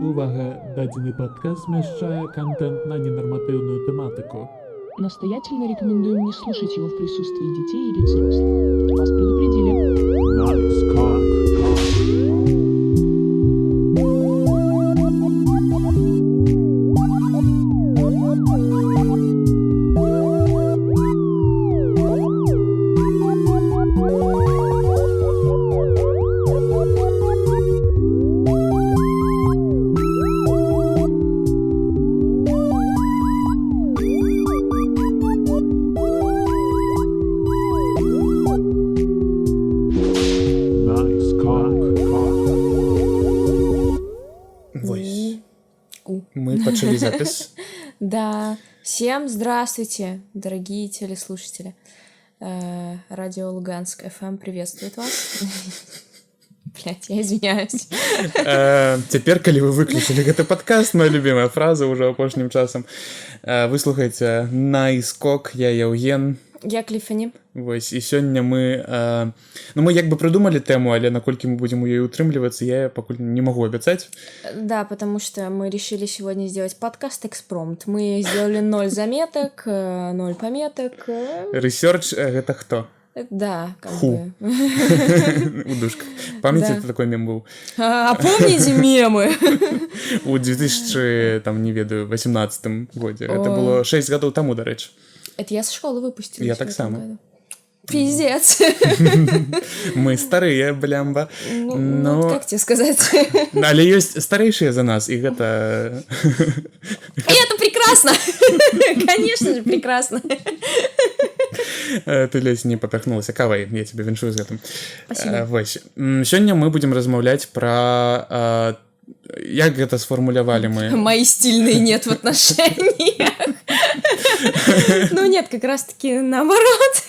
Увага, дадзены падкаст змяшчае контент на ненормативную тематику. Настоятельно рекомендуем не слушать его в присутствии детей или взрослых. Вас предупредили. Nice cock. Мы почали запись. Да, всем здравствуйте, дорогие телеслушатели. Радио Луганск ФМ приветствует вас. Блять, я извиняюсь. Цяпер, калі вы выключылі гэты падкаст, моя любимая фраза уже апошнім часам. Вы слухаеце «Найскок», я Яўген. Я Кліфані. Вось, і сёння мы як бы придумали тему, але наколькі мы будем у ёй утрымлівацца, я пакуль не могу обяцаць. Да, потому что мы решили сегодня сделать подкаст экспромт. Мы сделали 0 заметок, 0 пометок. Ресерч гэта хто? Да, как Ху. бы. Удушка. Помните, Да. это такой мем был? А помните мемы? У 2018 годзе. Это было 6 гадоў таму, дарэчы. Это я со школы выпустила. Я так само. Пиздец. Мы старыя, блямба. Ну, как тебе сказать? Але ёсць старэйшыя за нас, і гэта... И это прекрасно! Конечно же, прекрасно. Ты ледзь не поперхнулася кавай, я тебе віншую з гэтым. Спасибо. Вось. Сёння мы будзем размаўляць пра... Як гэта сфармулявалі мы? Мои стильные нет в отношениях. Ну нет, как раз-таки наоборот.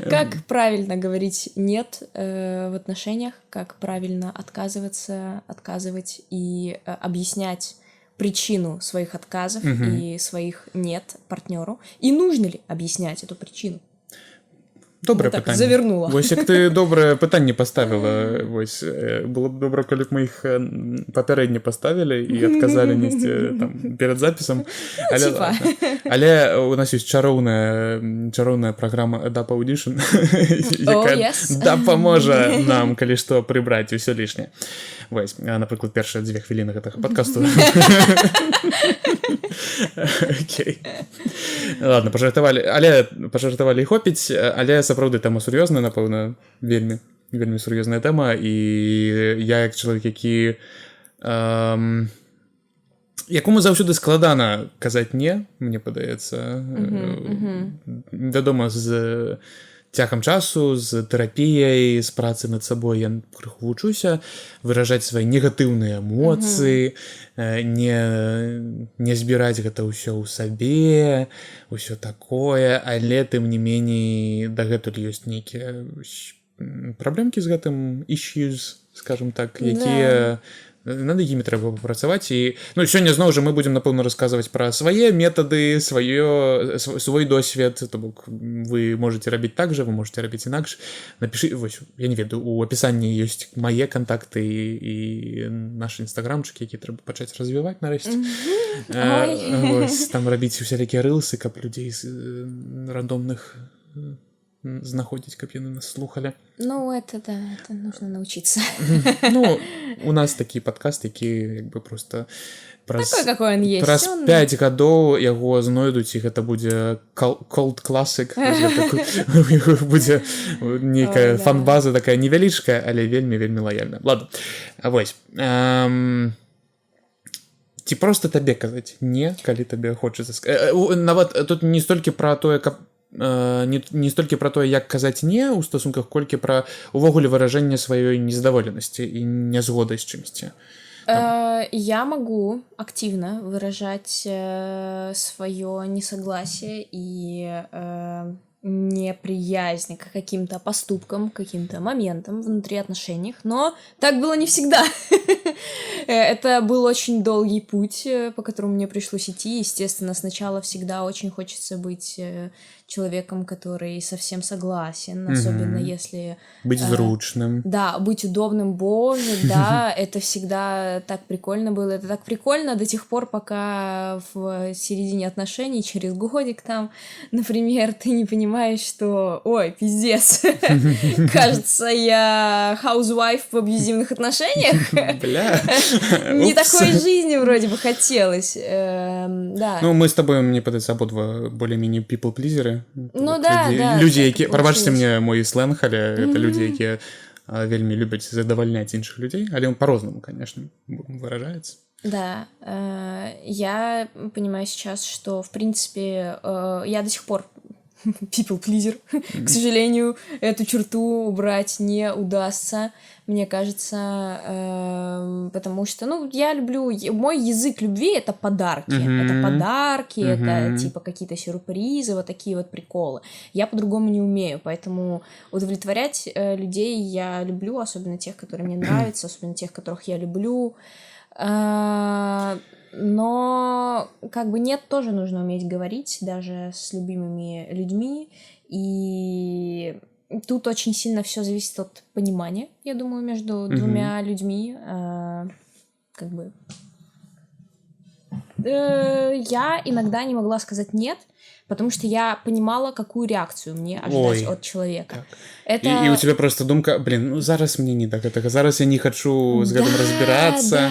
Как правильно говорить «нет» в отношениях, как правильно отказывать и объяснять причину своих отказов и своих «нет» партнеру. И нужно ли объяснять эту причину? Добрае так пытанне. завернула. Вось як ты добрае пытанне паставіла, вось было б добра, калі б мы іх папярэдне паставілі і адказалі несці там перад запісам. Але у нас ёсць чароўная праграма Adobe Audition, якая дапаможа нам, калі што, прыбраць усё лішняе. Вось, напрыклад, першыя 2 хвіліны гэтага падкасту. Окей. Ладно, пажартавалі і хопіць, але сапраўды тэма сур'ёзная, напэўна, вельмі сур'ёзная тэма, і я як чалавек, якому заўсёды складана казаць «не», мне падаецца. Вядома, з цягам часу, з тэрапіяй, з працы над сабой я крыху вучуся выражаць свае негатыўныя эмоцыі, не збіраць гэта ўсё ў сабе, ўсё такое, але тым не меней дагэтуль ёсць нейкія праблемкі з гэтым, issues, скажем так, якія над якімі трэба папрацаваць. І сёння зноў жа мы будзем, напэўна, расказваць пра свае метады, свой досвед, то бок вы можете рабіць так жа, вы можете рабіць інакш. Напішы, вось, я не ведаю, у апісанні ёсць мае кантакты і наш інстаграмчык, які трэба пачаць развіваць нарэшце. Вось, там рабіць усялякія рылсы, каб людзей рандомных знаходзіць, каб яны нас слухалі. Ну, это нужно научиться. У нас такі падкаст, які як бы просто такой, какой он есть. Праз 5 гадоў яго знойдуць, і гэта будзе cult classic. Будзе нейкая фан-база такая невялічкая, але вельмі лаяльная. Ладно, вось. Ці проста табе казаць «не», калі табе хочацца сказаць. Нават тут не столькі пра тое, каб не столькі пра тое, як казаць «не» ў стасунках, колькі пра увогуле выражэнне сваёй незадаволенасці і нязгоды з чымсьці. Я могу активно выражать свое несогласие и неприязнь к каким-то поступкам, каким-то моментам внутри отношений, но так было не всегда. Это был очень долгий путь, по которому мне пришлось идти. Естественно, сначала всегда очень хочется быть человеком, который совсем согласен, особенно если... Быть зручным. Да, быть удобным, боже, да, это всегда так прикольно было. Это так прикольно до тех пор, пока в середине отношений, через годик там, например, ты не понимаешь, что, ой, пиздец, кажется, я housewife в абьюзивных отношениях. Бля. Не такой жизни вроде бы хотелось. Да. Ну, мы с тобой, мне падаецца, абодва более-менее people-плизеры. Ну да, да. Людзі, так які, и прабачце получилось. мне мой сленг, але это людзі, якія вельмі любяць задавальняць іншых людзей, але он по-рознаму, конечно, выражаецца. Да, я понимаю сейчас, что, в принципе, я до сих пор people pleaser. К сожалению, эту черту убрать не удастся, мне кажется, потому что, ну, я люблю... Мой язык любви — это подарки. Это подарки, это, типа, какие-то сюрпризы, вот такие вот приколы. Я по-другому не умею, поэтому удовлетворять людей я люблю, особенно тех, которые мне нравятся, особенно тех, которых я люблю. Но как бы нет, тоже нужно уметь говорить даже с любимыми людьми, и тут очень сильно все зависит от понимания, я думаю, между двумя людьми, как бы. Я иногда не могла сказать нет, потому что я понимала, какую реакцию мне ожидать от человека. Это... І у тебя просто думка, блин, ну зараз мне не до гэтага, зараз я не хочу з гэтым разбирацца,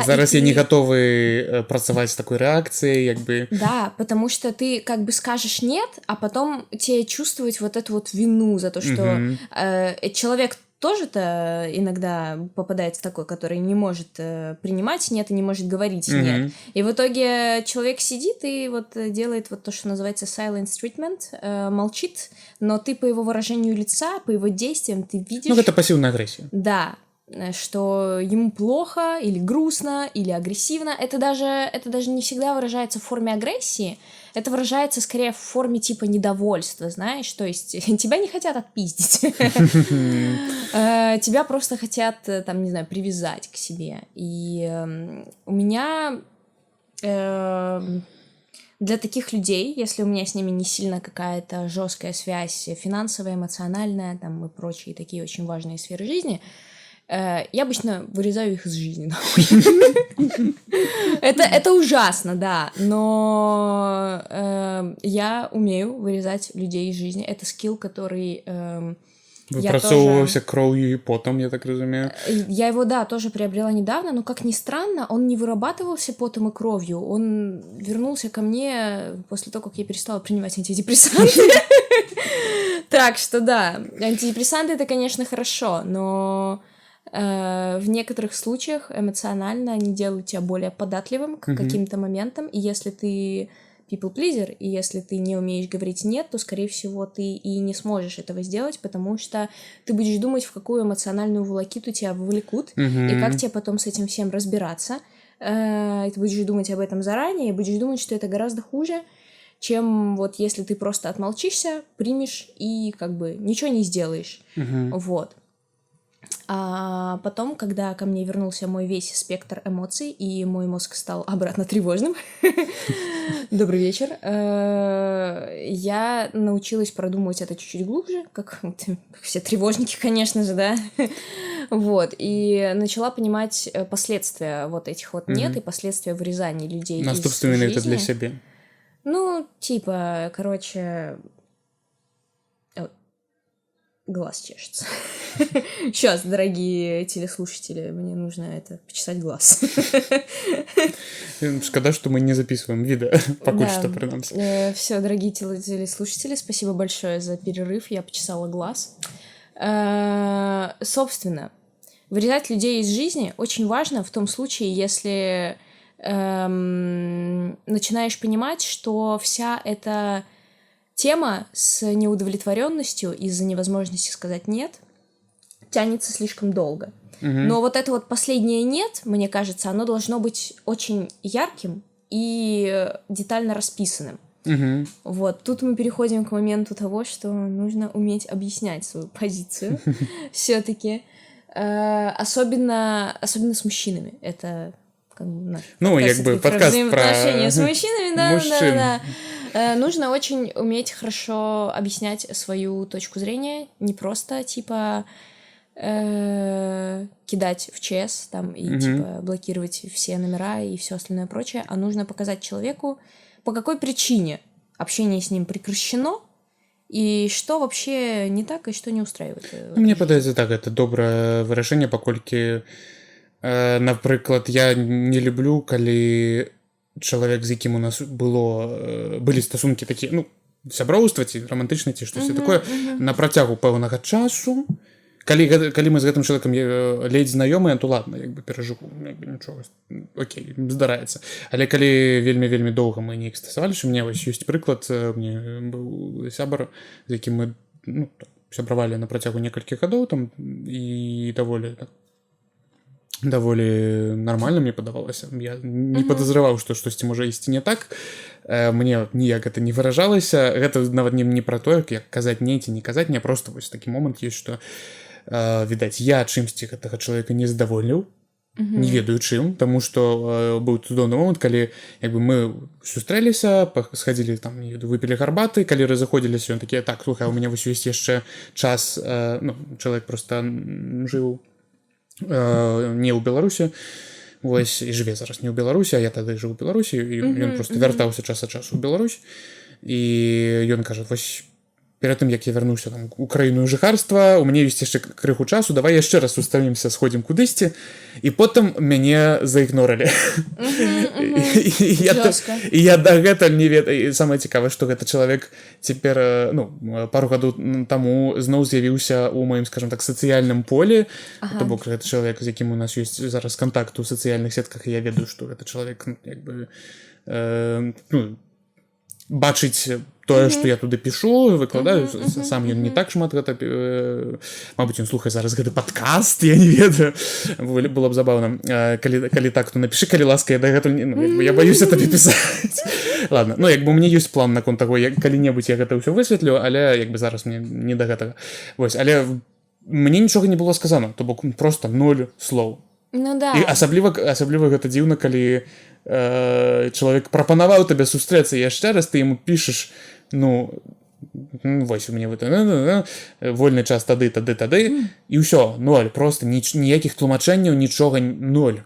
зараз я не готовы працаваць з такой реакцией, як бы... Да, потому что ты как бы скажешь нет, а потом тебе чувствовать вот эту вот вину за то, что человек тоже-то иногда попадается такой, который не может принимать нет и не может говорить нет. И в итоге человек сидит и вот делает вот то, что называется silence treatment, молчит, но ты по его выражению лица, по его действиям ты видишь... Ну, это пассивная агрессия. Да, что ему плохо или грустно, или агрессивно. Это даже не всегда выражается в форме агрессии, это выражается скорее в форме типа недовольства, знаешь, то есть тебя не хотят отпиздить, тебя просто хотят, там, не знаю, привязать к себе. И у меня для таких людей, если у меня с ними не сильно какая-то жесткая связь финансовая, эмоциональная, там и прочие такие очень важные сферы жизни, я обычно вырезаю их из жизни. Это ужасно, да, но я умею вырезать людей из жизни. Это скилл, который... Выпрацоўваўся кроўю и потом, я так разумею. Я его, да, тоже приобрела недавно, но, как ни странно, он не вырабатывался потом и кровью. Он вернулся ко мне после того, как я перестала принимать антидепрессанты. Так что, да, антидепрессанты — это, конечно, хорошо, но... в некоторых случаях эмоционально они делают тебя более податливым к каким-то моментам, и если ты people-pleaser, и если ты не умеешь говорить «нет», то, скорее всего, ты и не сможешь этого сделать, потому что ты будешь думать, в какую эмоциональную волокиту тебя вовлекут, и как тебе потом с этим всем разбираться. И ты будешь думать об этом заранее, и будешь думать, что это гораздо хуже, чем вот если ты просто отмолчишься, примешь и как бы ничего не сделаешь. Вот. А потом, когда ко мне вернулся мой весь спектр эмоций, и мой мозг стал обратно тревожным, добрый вечер, я научилась продумывать это чуть-чуть глубже, как все тревожники, конечно же, да, вот, и начала понимать последствия вот этих вот нет и последствия вырезания людей из жизни. Наступственные это для себя. Ну, типа, короче... Глаз чешется. Сейчас, дорогие телеслушатели, мне нужно это почесать глаз. Шкода, что мы не записываем видео, пока что принамсі. Все, дорогие телеслушатели, спасибо большое за перерыв, я почесала глаз. Собственно, вырезать людей из жизни очень важно в том случае, если начинаешь понимать, что вся эта тема с неудовлетворенностью из-за невозможности сказать «нет» тянется слишком долго. Но вот это вот последнее «нет», мне кажется, оно должно быть очень ярким и детально расписанным. Вот, тут мы переходим к моменту того, что нужно уметь объяснять свою позицию все-таки. Особенно с мужчинами. Это как бы, ну, как бы подкаст про взаимоотношения с мужчинами, да. Нужно очень уметь хорошо объяснять свою точку зрения, не просто, типа, кидать в ЧС там и, типа, блокировать все номера и все остальное прочее, а нужно показать человеку, по какой причине общение с ним прекращено, і што вообще не так і што не устраивает. Мне падаецца так, это добрае вырашэнне, паколькі напрыклад, я не люблю, калі чалавек, з якім у нас былі стасункі такія, ну, сяброўства ці рамантычныя ці штосьці такое, на працягу пэўнага часу, калі мы з гэтым чалавекам ледзь знаёмыя, то ладно, як бы перажыву, як бы нічога, окей, здараецца. Але калі вельмі доўга мы неяк стасаваліся, у мяне вось ёсць прыклад, мне быў сябар, з якім мы, ну, сябравалі на працягу некалькіх гадоў там, і даволі нармальна мне падавалася. Я не падазраваў, што штосьці можа ісці не так. Мне ніяк гэта не выражалася. Гэта нават не пра тое, як казаць не ці не казаць, не, просто вось такі момант ёсць, што відаць, я чымсьці гэтага чалавека не задаволіў, не ведаю чым, таму што быў цудоўны момант, калі як бы мы сустрэліся, схадзілі там, выпілі гарбаты, калі разыходзіліся, ён такі, так, слухай, у мяне вось ёсць яшчэ час, ну, чалавек проста жыў не ў Беларусі, вось, і жыве зараз не ў Беларусі, а я тады жыў у Беларусі, і ён проста вяртаўся час ад часу ў Беларусь, і ён кажа, вось, перед тым, як я вярнуўся там у краіну жыхарства, у мяне ёсць яшчэ крыху часу, давай яшчэ раз сустаемся, сходзім кудысьці, і потым мяне заігнорылі. І я дагэтуль не ведаю, самае цікавае, што гэты чалавек цяпер, ну, пару гадоў таму зноў з'явіўся ў маім, скажам так, сацыяльным полі, то бок гэты чалавек, з якім у нас ёсць зараз кантакт у сацыяльных сетках, і я ведаю, што гэты чалавек, як бы, ну, бачыць тое, што я туды пішу, выкладаю, сам ён не так шмат гэта, мабыць, ён слухае зараз гэты падкаст, я не ведаю, было б забаўна, калі так, то напішы, калі ласка, я дагэтуль, ну, я баюся табе пісаць. Ладно, ну, як бы у мяне ёсць план наконт таго, калі-небудзь я гэта ўсё высветлю, але, як бы, зараз мне не да гэтага. Вось, але мне нічога не было сказано, то бок просто 0 слоў. Ну да. І асабліва гэта дзіўна, калі чалавек прапанаваў табе сустрэцца яшчэ раз, ты яму пішаш, ну, вось у мяне вольны час тады, і ўсё, 0, просто ніякіх тлумачэнняў, нічога, 0.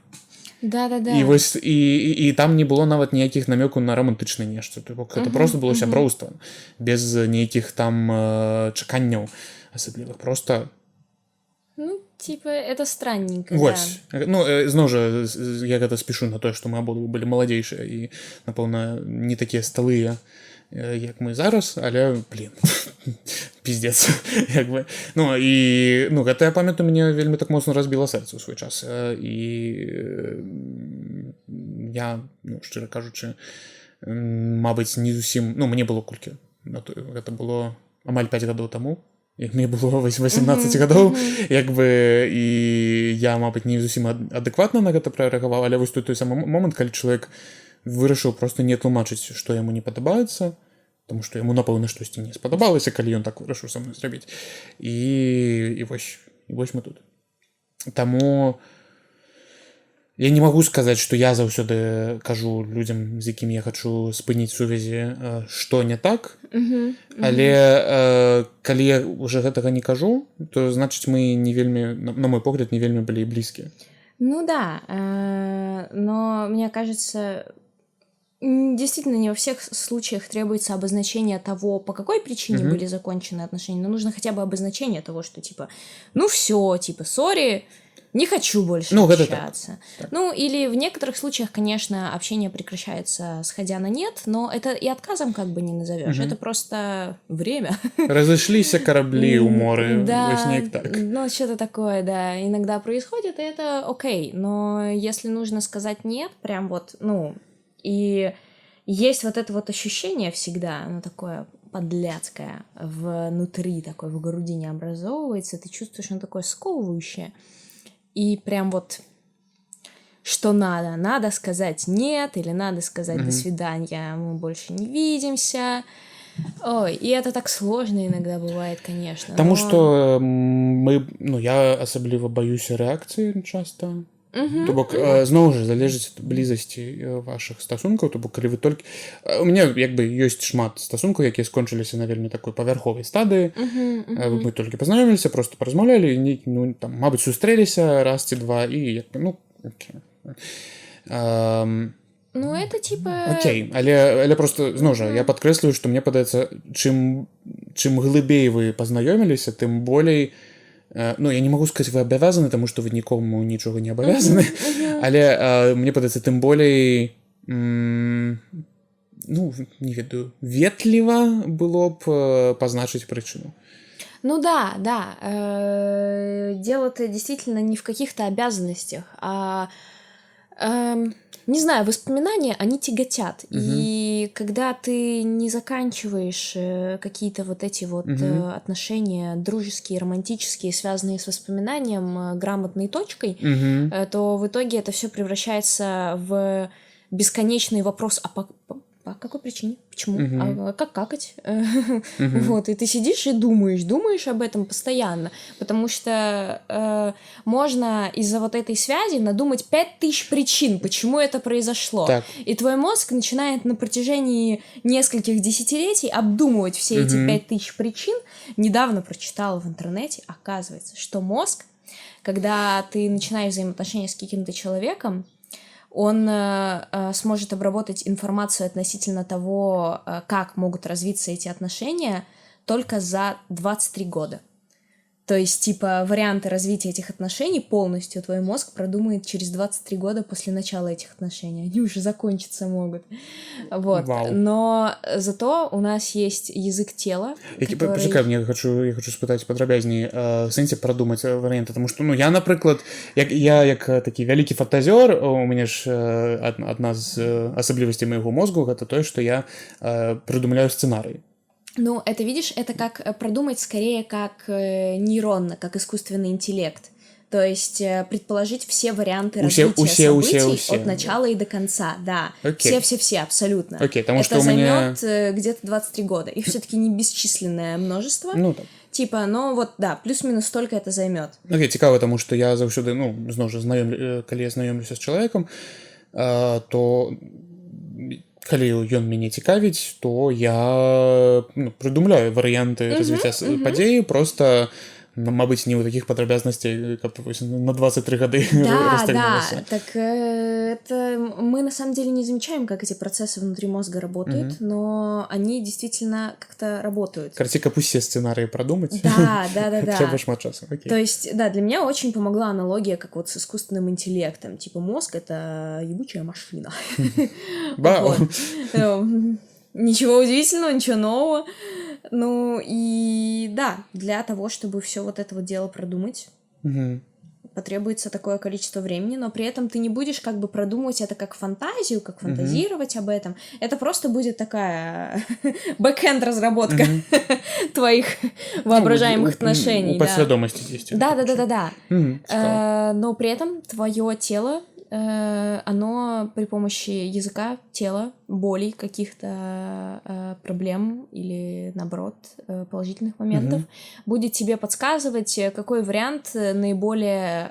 Да. І вось, і там не было нават ніякіх намёкаў на рамантычнае нешта, то бок гэта просто было сяброўства, без нейкіх там чаканняў асаблівых, просто... Ну, типа, это странненько, вось. Да. Ну, зноў жа, я гэта спішу на тое, што мы абодва былі маладзейшыя і, напэўна, не такія сталыя, як мы зараз, але, блин, пиздец, як бы. Ну, і, ну, гэта, я памятаю, мяне вельмі так моцна разбіла сэрца ў свой час. І я, ну, шчыра кажучы, мабыць, не зусім, ну, мне было колькі, гэта было амаль 5 гадоў таму, як мне было 18 гадоў, як бы, і я, мабыць, не зусім адэкватна на гэта прарэагаваў, але вось той самы момант, калі чалавек вырашыў просто не тлумачыць, што яму не падабаецца, таму што яму, напэўна, штосьці не спадабалася, калі ён так вырашыў са мной зрабіць. І вось мы тут. Таму я не магу сказаць, што я заўсёды кажу людзям, з якімі я хачу спыніць сувязі, што не так, але калі я уже гэтага не кажу, то значыць мы не вельмі, на мой погляд, не вельмі былі блізкія. Ну да, но мне кажется, действительно не во всех случаях требуется обозначение того, по какой причине были закончены отношения, но нужно хотя бы обозначение того, что типа, ну все, типа, сори, не хочу больше общаться. Так. Ну, или в некоторых случаях, конечно, общение прекращается, сходя на нет, но это и отказом как бы не назовешь. Это просто время. Разошлись корабли у моря. Да, ну, что-то такое, да, иногда происходит, и это окей. Но если нужно сказать нет, прям вот, ну, и есть вот это вот ощущение всегда, оно такое подляцкое, внутри такой, в груди не образовывается, ты чувствуешь, оно такое сковывающее. И прям вот, что надо сказать нет, или надо сказать до свидания, мы больше не видимся. Ой, и это так сложно иногда бывает, конечно. Потому что мы, ну, я особливо боюсь реакции часто. То бок зноў жа залежыць ад блізасці вашых стасункаў, то бок калі вы толькі у мяне як бы ёсць шмат стасункаў, якія скончыліся на вельмі такой павярховай стадыі. Мы толькі пазнаёміліся, просто паразмаўлялі, ну там мабыць сустрэліся раз ці два і як бы ну окей. Ну это типа Окей, але просто зноў жа я падкрэсліваю, што мне падаецца чым глыбей вы пазнаёміліся, тым болей ну я не магу сказаць вы абавязаны, таму што вы нікому нічога не абавязаны, але мне падаецца тым болей ну не ведаю ветліва было б пазначыць прычыну. Ну да, дело-то действительно не в каких-то обязанностях, а не знаю, воспоминания, они тяготят. И когда ты не заканчиваешь какие-то вот эти вот отношения дружеские, романтические, связанные с воспоминанием, грамотной точкой, то в итоге это все превращается в бесконечный вопрос, а по какой причине? Почему? А как какать? Вот, и ты сидишь и думаешь об этом постоянно, потому что можно из-за вот этой связи надумать 5000 причин, почему это произошло. Так. И твой мозг начинает на протяжении нескольких десятилетий обдумывать все эти 5000 причин. Недавно прочитала в интернете, оказывается, что мозг, когда ты начинаешь взаимоотношения с каким-то человеком, он сможет обработать информацию относительно того, как могут развиться эти отношения, только за 23 года. То есть, типа, варианты развития этих отношений полностью твой мозг продумает через 23 года после начала этих отношений. Они уже закончиться могут. Вот. Вау. Но зато у нас есть язык тела, который... Пачакай, я хочу спытаць падрабязней в сэнсе прадумаць варыянты, тому што ну я напрыклад як такі вялікі фантазёр, у мяне ж адна з асаблівасцей майго мозгу гэта тое, што я прыдумляю сцэнарый. Ну, это, видишь, это как продумать скорее как нейронно, как искусственный интеллект. То есть предположить все варианты развития событий от начала и до конца, да. Okay. Все, абсолютно. Okay, потому это что займет где-то 23 года. Их все-таки не бесчисленное множество. Ну, так. Типа, но вот, да, плюс-минус столько это займет. Окей, цікава, тому що я заўсёды, ну, зноў жа, калі я знаёмлюся з чалавекам, то калі ён мяне цікавіць, то я прыдумляю варыянты развіцця падзеі, просто, мабыць, не ў такіх падрабязнасцей, каб на 23 гады растягнулася. Да, так это мы на самом деле не замечаем, как эти процессы внутри мозга работают, но они действительно как-то работают. Карці, каб усе сцэнарыі прадумаць. Да. Трэба шмат часу. То есть, да, для меня очень помогла аналогия, как вот с искусственным интеллектом. Типа мозг — это ебучая машина. Вау. Ничего удивительного, ничего нового. Ну и да, для того, чтобы все вот это вот дело продумать, потребуется такое количество времени, но при этом ты не будешь как бы продумывать это как фантазию, как фантазировать об этом. Это просто будет такая бэкэнд разработка твоих воображаемых отношений. У подсведомости есть. Да. Но при этом твое тело, оно при помощи языка, тела, болей, каких-то проблем или, наоборот, положительных моментов будет тебе подсказывать, какой вариант наиболее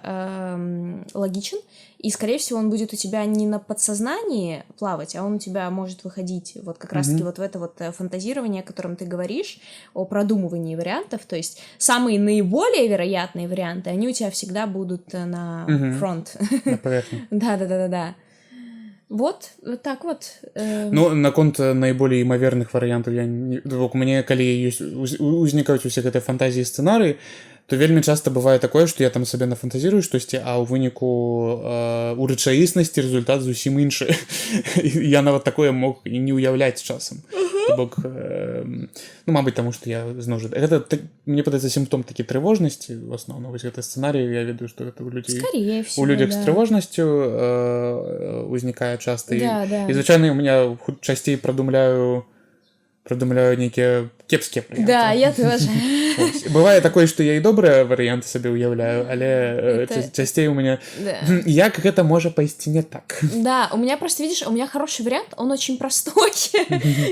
логичен, и, скорее всего, он будет у тебя не на подсознании плавать, а он у тебя может выходить вот как раз-таки вот в это вот фантазирование, о котором ты говоришь, о продумывании вариантов, то есть самые наиболее вероятные варианты, они у тебя всегда будут на фронт. На поверхні. Да. Вот так вот. Ну, наконт наиболее імаверных варыянтаў я не... У мяне, калі узнікаюць усе гэтыя фантазіі і сцэнарыі, то вельмі часта бывае такое, што я там сабе нафантазірую штосьці, а ў выніку у рэчаіснасці результат зусім іншы. Я нават такое мог і не ўяўляць часам. Бок, ну, мабыць, таму што я зноў жа... Гэта, мне падаецца, сімптом такі трывожнасці, в асноўным. Вось гэта сцэнарый, я ведаю, што гэта ў людзей... Скорее всего, у людзях з трывожнасцю узнікае часта. І звычайна, у меня часцей прадумляю прыдумляю нейкія кепскія варыянты. Да, я тоже. Бывае такое, што я і добрыя варыянты сабе ўяўляю, але Это- часцей у мяне Да. як гэта можа пайсці не так. Да, у меня просто, видишь, у меня хороший вариант, он очень простой.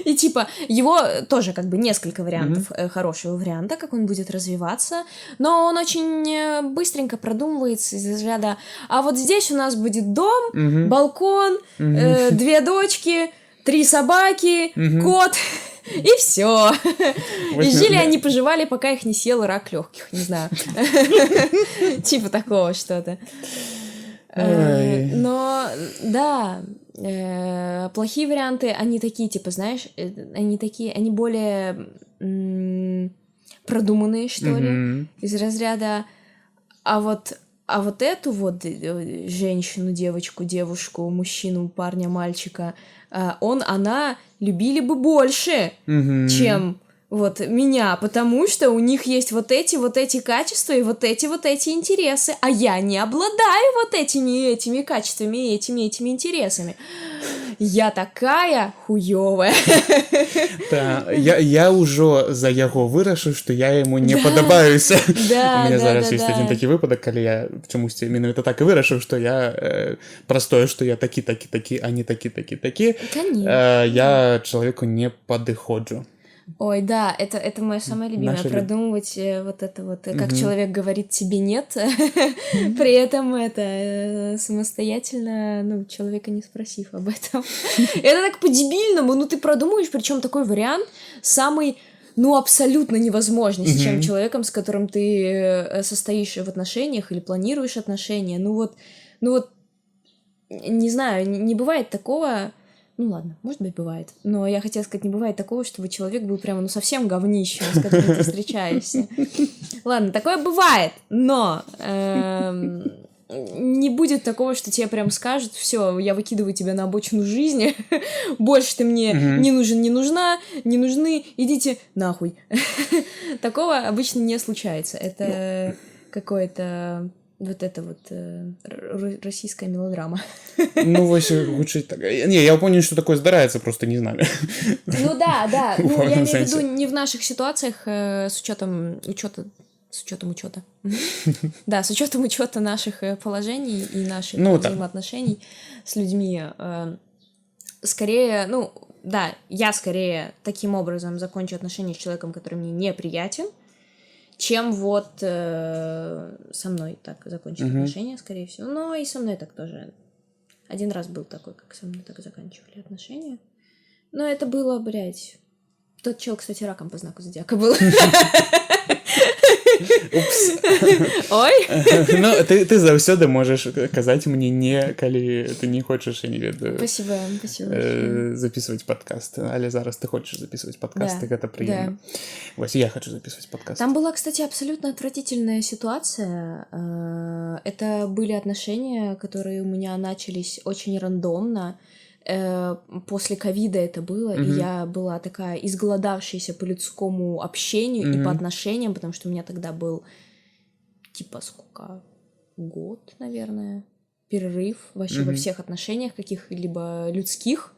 И типа, его тоже как бы несколько вариантов хорошего варианта, как он будет развиваться, но он очень быстренько продумывается из разряда, а вот здесь у нас будет дом, балкон, 2 дочки, 3 собаки, кот, и все. И жили они, поживали, пока их не съел рак легких, не знаю. Типа такого что-то. Ой. Но, да, плохие варианты, они такие, типа, знаешь, они более продуманные, что ли, из разряда, а вот эту вот женщину, девушку, мужчину, парня, мальчика, она любили бы больше, чем вот меня, потому что у них есть вот эти качества и вот эти интересы, а я не обладаю вот этими качествами и этими интересами. Я такая хуёвая. Та, я ўжо за яго вырашыў, што я яму не падабаюся. Да, У меня да, зараз да, ёсць да. адзін такі выпадак, калі я чамусьці менавіта так і вырашыў, што я праз тое, што я такі, а не такі. Конечно. Я чалавеку не падыходжу. Ой, да, это мое самое любимое, Наши продумывать вот это вот, как человек говорит тебе нет, при этом это самостоятельно, ну, человека не спросив об этом. Это так по-дебильному, ну, ты продумываешь, причем такой вариант самый, ну, абсолютно невозможный с чем человеком, с которым ты состоишь в отношениях или планируешь отношения. Ну вот, не знаю, не бывает такого. Ну ладно, может быть, бывает. Но я хотела сказать, не бывает такого, чтобы человек был прямо, ну, совсем говнищем, с которым ты встречаешься. Ладно, такое бывает, но не будет такого, что тебе прям скажут, все, я выкидываю тебя на обочину жизни, больше ты мне не нужен, не нужна, не нужны, идите нахуй. Такого обычно не случается. Это какое-то... Вот это вот российская мелодрама. Ну, вось гучыць так. Не, я помню, что такое здараецца, просто не знали. Ну да. Ну, я имею в Сенсе. виду не в наших ситуациях с учетом учета. Да, с учетом учета наших положений и наших взаимоотношений с людьми. Скорее, ну, да, я скорее таким образом закончу отношения с человеком, который мне неприятен, чем вот со мной так закончить отношения, скорее всего. Но и со мной так тоже. Один раз был такой, как со мной так заканчивали отношения. Но это было, блядь... Тот чел, кстати, раком по знаку зодиака был. Ой. Ну, ты заўсёды можаш казаць мне не, калі ты не хочаш, я не ведаю. Спасибо. Записывать подкаст. Але зараз ты хочешь записывать подкаст, Да, и это приятно. да. Вось, я хочу записывать подкаст. Там была, кстати, абсолютно отвратительная ситуация. Это были отношения, которые у меня начались очень рандомно. После ковида это было, и я была такая изголодавшаяся по людскому общению и по отношениям, потому что у меня тогда был, типа, сколько? Год, наверное, перерыв вообще во всех отношениях каких-либо людских.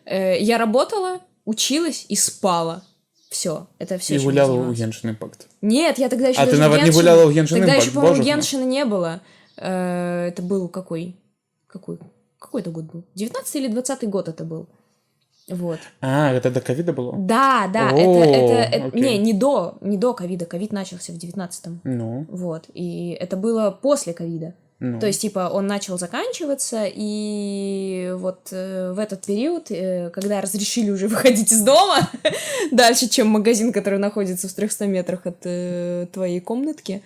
Я работала, училась и спала. Все, это все. И гуляла у Геншин Импакт. Нет, я тогда еще А даже ты нават не гуляла у Геншин Тогда Импакт? еще, по-моему, Боже мой. Геншина не было. Это был какой это год был? 19 или 20 год это был. Вот. А, это до ковида было? Да, О, это окей. не до ковида. Ковид начался в 19-м. Ну. Вот. И это было после ковида. Ну. То есть, типа, он начал заканчиваться, и вот в этот период, когда разрешили уже выходить из дома, дальше, чем магазин, который находится в 300 метрах от твоей комнатки,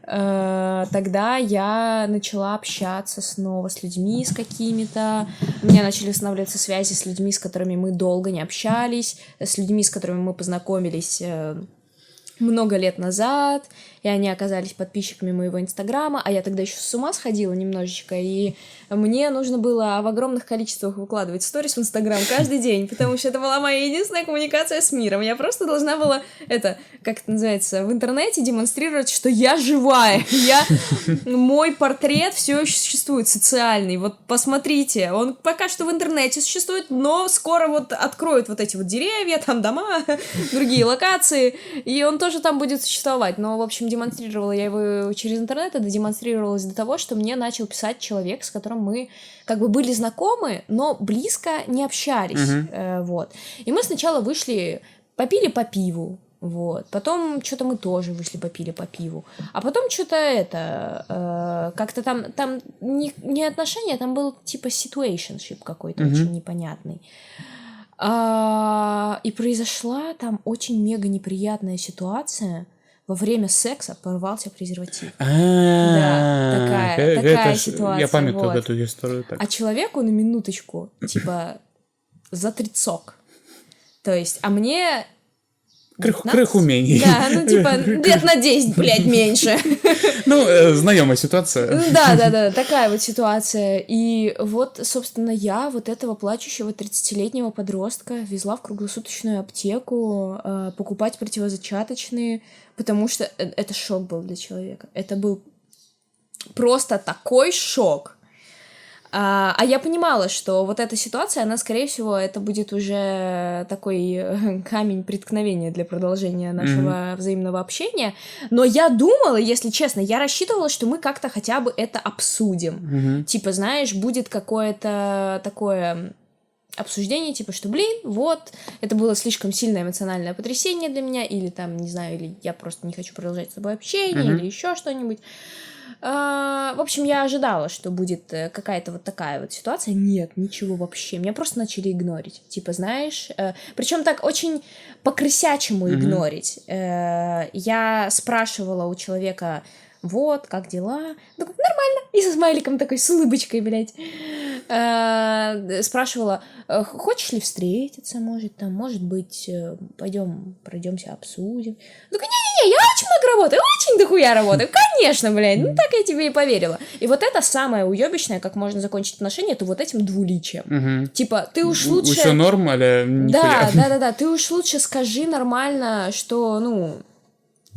тогда я начала общаться снова с людьми, с какими-то. У меня начали устанавливаться связи с людьми, с которыми мы долго не общались, с людьми, с которыми мы познакомились много лет назад. и они оказались подписчиками моего Инстаграма, а я тогда еще с ума сходила немножечко, и мне нужно было в огромных количествах выкладывать сторис в Инстаграм каждый день, потому что это была моя единственная коммуникация с миром. Я просто должна была как это называется, в интернете демонстрировать, что я живая, мой портрет все еще существует, социальный. Вот посмотрите, он пока что в интернете существует, но скоро вот откроют вот эти вот деревья, там дома, другие локации, и он тоже там будет существовать. Но, в общем, демонстрировала я его через интернет, это демонстрировалось до того, что мне начал писать человек, с которым мы как бы были знакомы, но близко не общались, вот. И мы сначала вышли, попили по пиву, вот. Потом что-то мы тоже вышли, попили по пиву. А потом что-то как-то там не отношения, там был типа situationship какой-то очень непонятный. И произошла там очень мега неприятная ситуация. Во время секса порвался презерватив. Да, такая ситуация. Я памятаю эту историю. А человеку на минуточку, типа, за 30. То есть, а мне... Крыху менее. Да, ну типа лет на 10, блядь, меньше. Ну, знакомая ситуация. Да, такая вот ситуация. И вот, собственно, я вот этого плачущего 30-летнего подростка везла в круглосуточную аптеку покупать противозачаточные, потому что это шок был для человека. Это был просто такой шок. А я понимала, что вот эта ситуация, она, скорее всего, это будет уже такой камень преткновения для продолжения нашего взаимного общения. Но я думала, если честно, я рассчитывала, что мы как-то хотя бы это обсудим. Типа, знаешь, будет какое-то такое обсуждение, типа, что, блин, вот, это было слишком сильное эмоциональное потрясение для меня, или там, не знаю, или я просто не хочу продолжать с тобой общение, или еще что-нибудь. В общем, я ожидала, что будет какая-то вот такая вот ситуация. Нет, ничего вообще. Меня просто начали игнорить. Типа, знаешь, причем так очень по-крысячему игнорить. Я спрашивала у человека, вот, как дела? Ну, нормально. И со смайликом такой, с улыбочкой, блядь. Спрашивала, хочешь ли встретиться, может быть, пойдем пройдемся, обсудим. Ну, не-не-не, я очень много работаю, очень дохуя работаю. Конечно, блядь, ну так я тебе и поверила. И вот это самое уёбищное, как можно закончить отношения, это вот этим двуличием. Типа, ты уж лучше... Усё норм, але нихуя. Да, ты уж лучше скажи нормально, что, ну...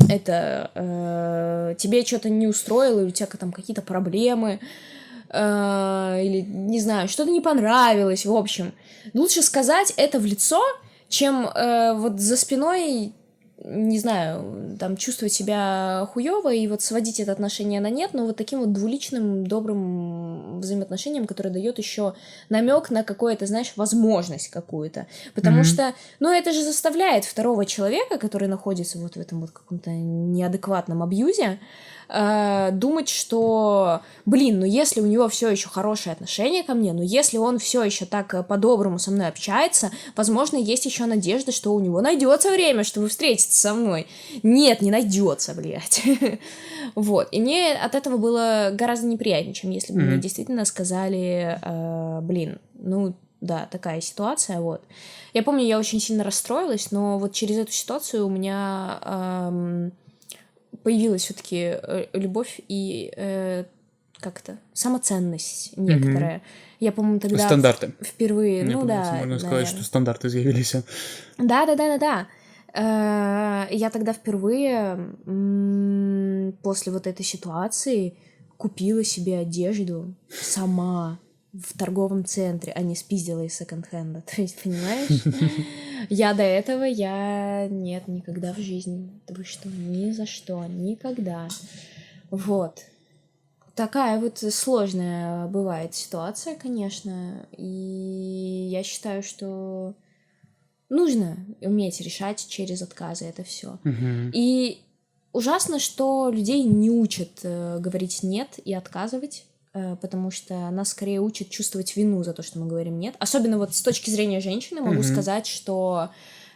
тебе что-то не устроило, или у тебя там какие-то проблемы, или, не знаю, что-то не понравилось, в общем. Лучше сказать это в лицо, чем вот за спиной, не знаю, там, чувствовать себя хуёво и вот сводить это отношение на нет, но вот таким вот двуличным, добрым взаимоотношением, которое дает еще намек на какое-то, знаешь, возможность какую-то. Потому что, ну, это же заставляет второго человека, который находится вот в этом вот каком-то неадекватном абьюзе, думать, что, блин, ну если у него все еще хорошее отношение ко мне, ну если он все еще так по-доброму со мной общается, возможно, есть еще надежда, что у него найдется время, чтобы встретиться со мной. Нет, не найдется, блядь. Вот. И мне от этого было гораздо неприятнее, чем если бы мне действительно сказали, блин, ну да, такая ситуация, вот. Я помню, я очень сильно расстроилась, но вот через эту ситуацию у меня появилась все-таки любовь и как-то самоценность некоторая. Я, по-моему, тогда стандарты. Впервые, Мне ну да. Можно сказать, что стандарты з'явились. Да. Я тогда впервые после вот этой ситуации купила себе одежду сама в торговом центре, а не спиздила из секонд-хенда. То есть, понимаешь? Я до этого, нет, никогда в жизни. Да вы что, ни за что, никогда. Вот. Такая вот сложная бывает ситуация, конечно. И я считаю, что нужно уметь решать через отказы это все. И ужасно, что людей не учат говорить «нет» и отказывать, потому что нас скорее учат чувствовать вину за то, что мы говорим «нет». Особенно вот с точки зрения женщины могу сказать, что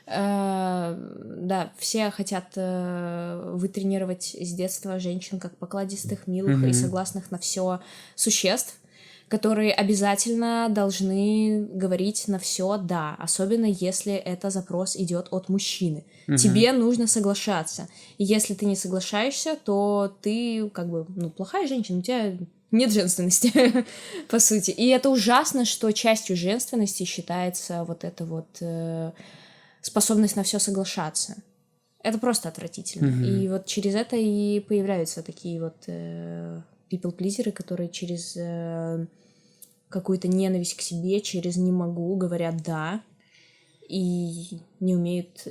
да, все хотят вытренировать с детства женщин как покладистых, милых и согласных на все существ, которые обязательно должны говорить на все «да», особенно если это запрос идет от мужчины. Тебе нужно соглашаться. И если ты не соглашаешься, то ты как бы, плохая женщина, у тебя нет женственности, по сути. И это ужасно, что частью женственности считается вот эта вот способность на все соглашаться. Это просто отвратительно. И вот через это и появляются такие вот people-плизеры, которые через какую-то ненависть к себе, через «не могу» говорят «да» и не умеют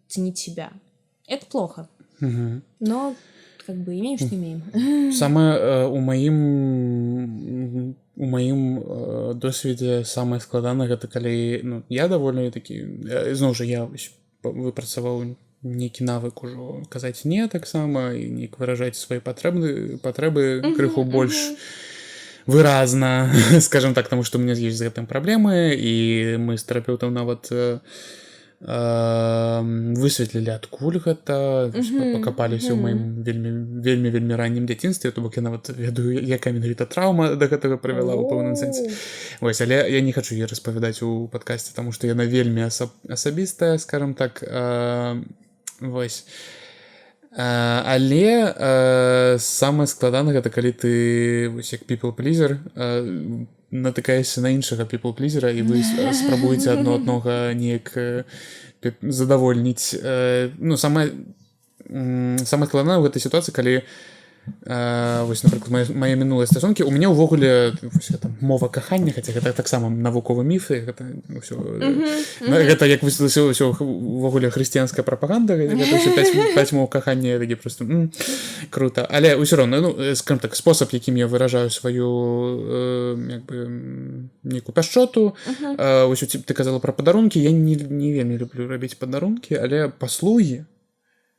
ценить себя. Это плохо. Но как бы имеем, что имеем. Самае у маім досведзе самае складанае гэта калі я даволі такі зноў жа я выпрацаваў нейкі навык ужо казаць не таксама і неяк выражаць свае патрэбы крыху больш выразна, скажем так, таму што ў мяне ёсць з гэтым праблемы і мы з тэрапеўтам нават высветлілі адкуль гэта, пакапаліся ў маім вельмі раннім дзяцінстве, то бок я нават ведаю, якая менавіта траўма да гэтага прывяла ў пэўным сэнсе. Вось, але я не хачу яе распавядаць у падкасці, таму што яна вельмі асабістая, скажем так. Вось. Але самае складанае гэта калі ты вось як people-pleaser натыкаешся на іншага people-pleasera і вы спрабуеце адно аднога неяк задавольніць. Самае складанае ў гэтай сітуацыі, калі вось, напрыклад, мае мінулыя стасункі, у мяне ўвогуле мова кахання, хаця гэта таксама навуковы міф, гэта як высветлілася ўсё ўвогуле хрысціянская прапаганда, гэта ўсё 5 моў кахання, такі проста круто. Але ўсё роўна, скажем так, спосаб, якім я выражаю сваю нейкую пяшчоту. Вось ты казала пра падарункі, я не вельмі люблю рабіць падарункі, але паслугі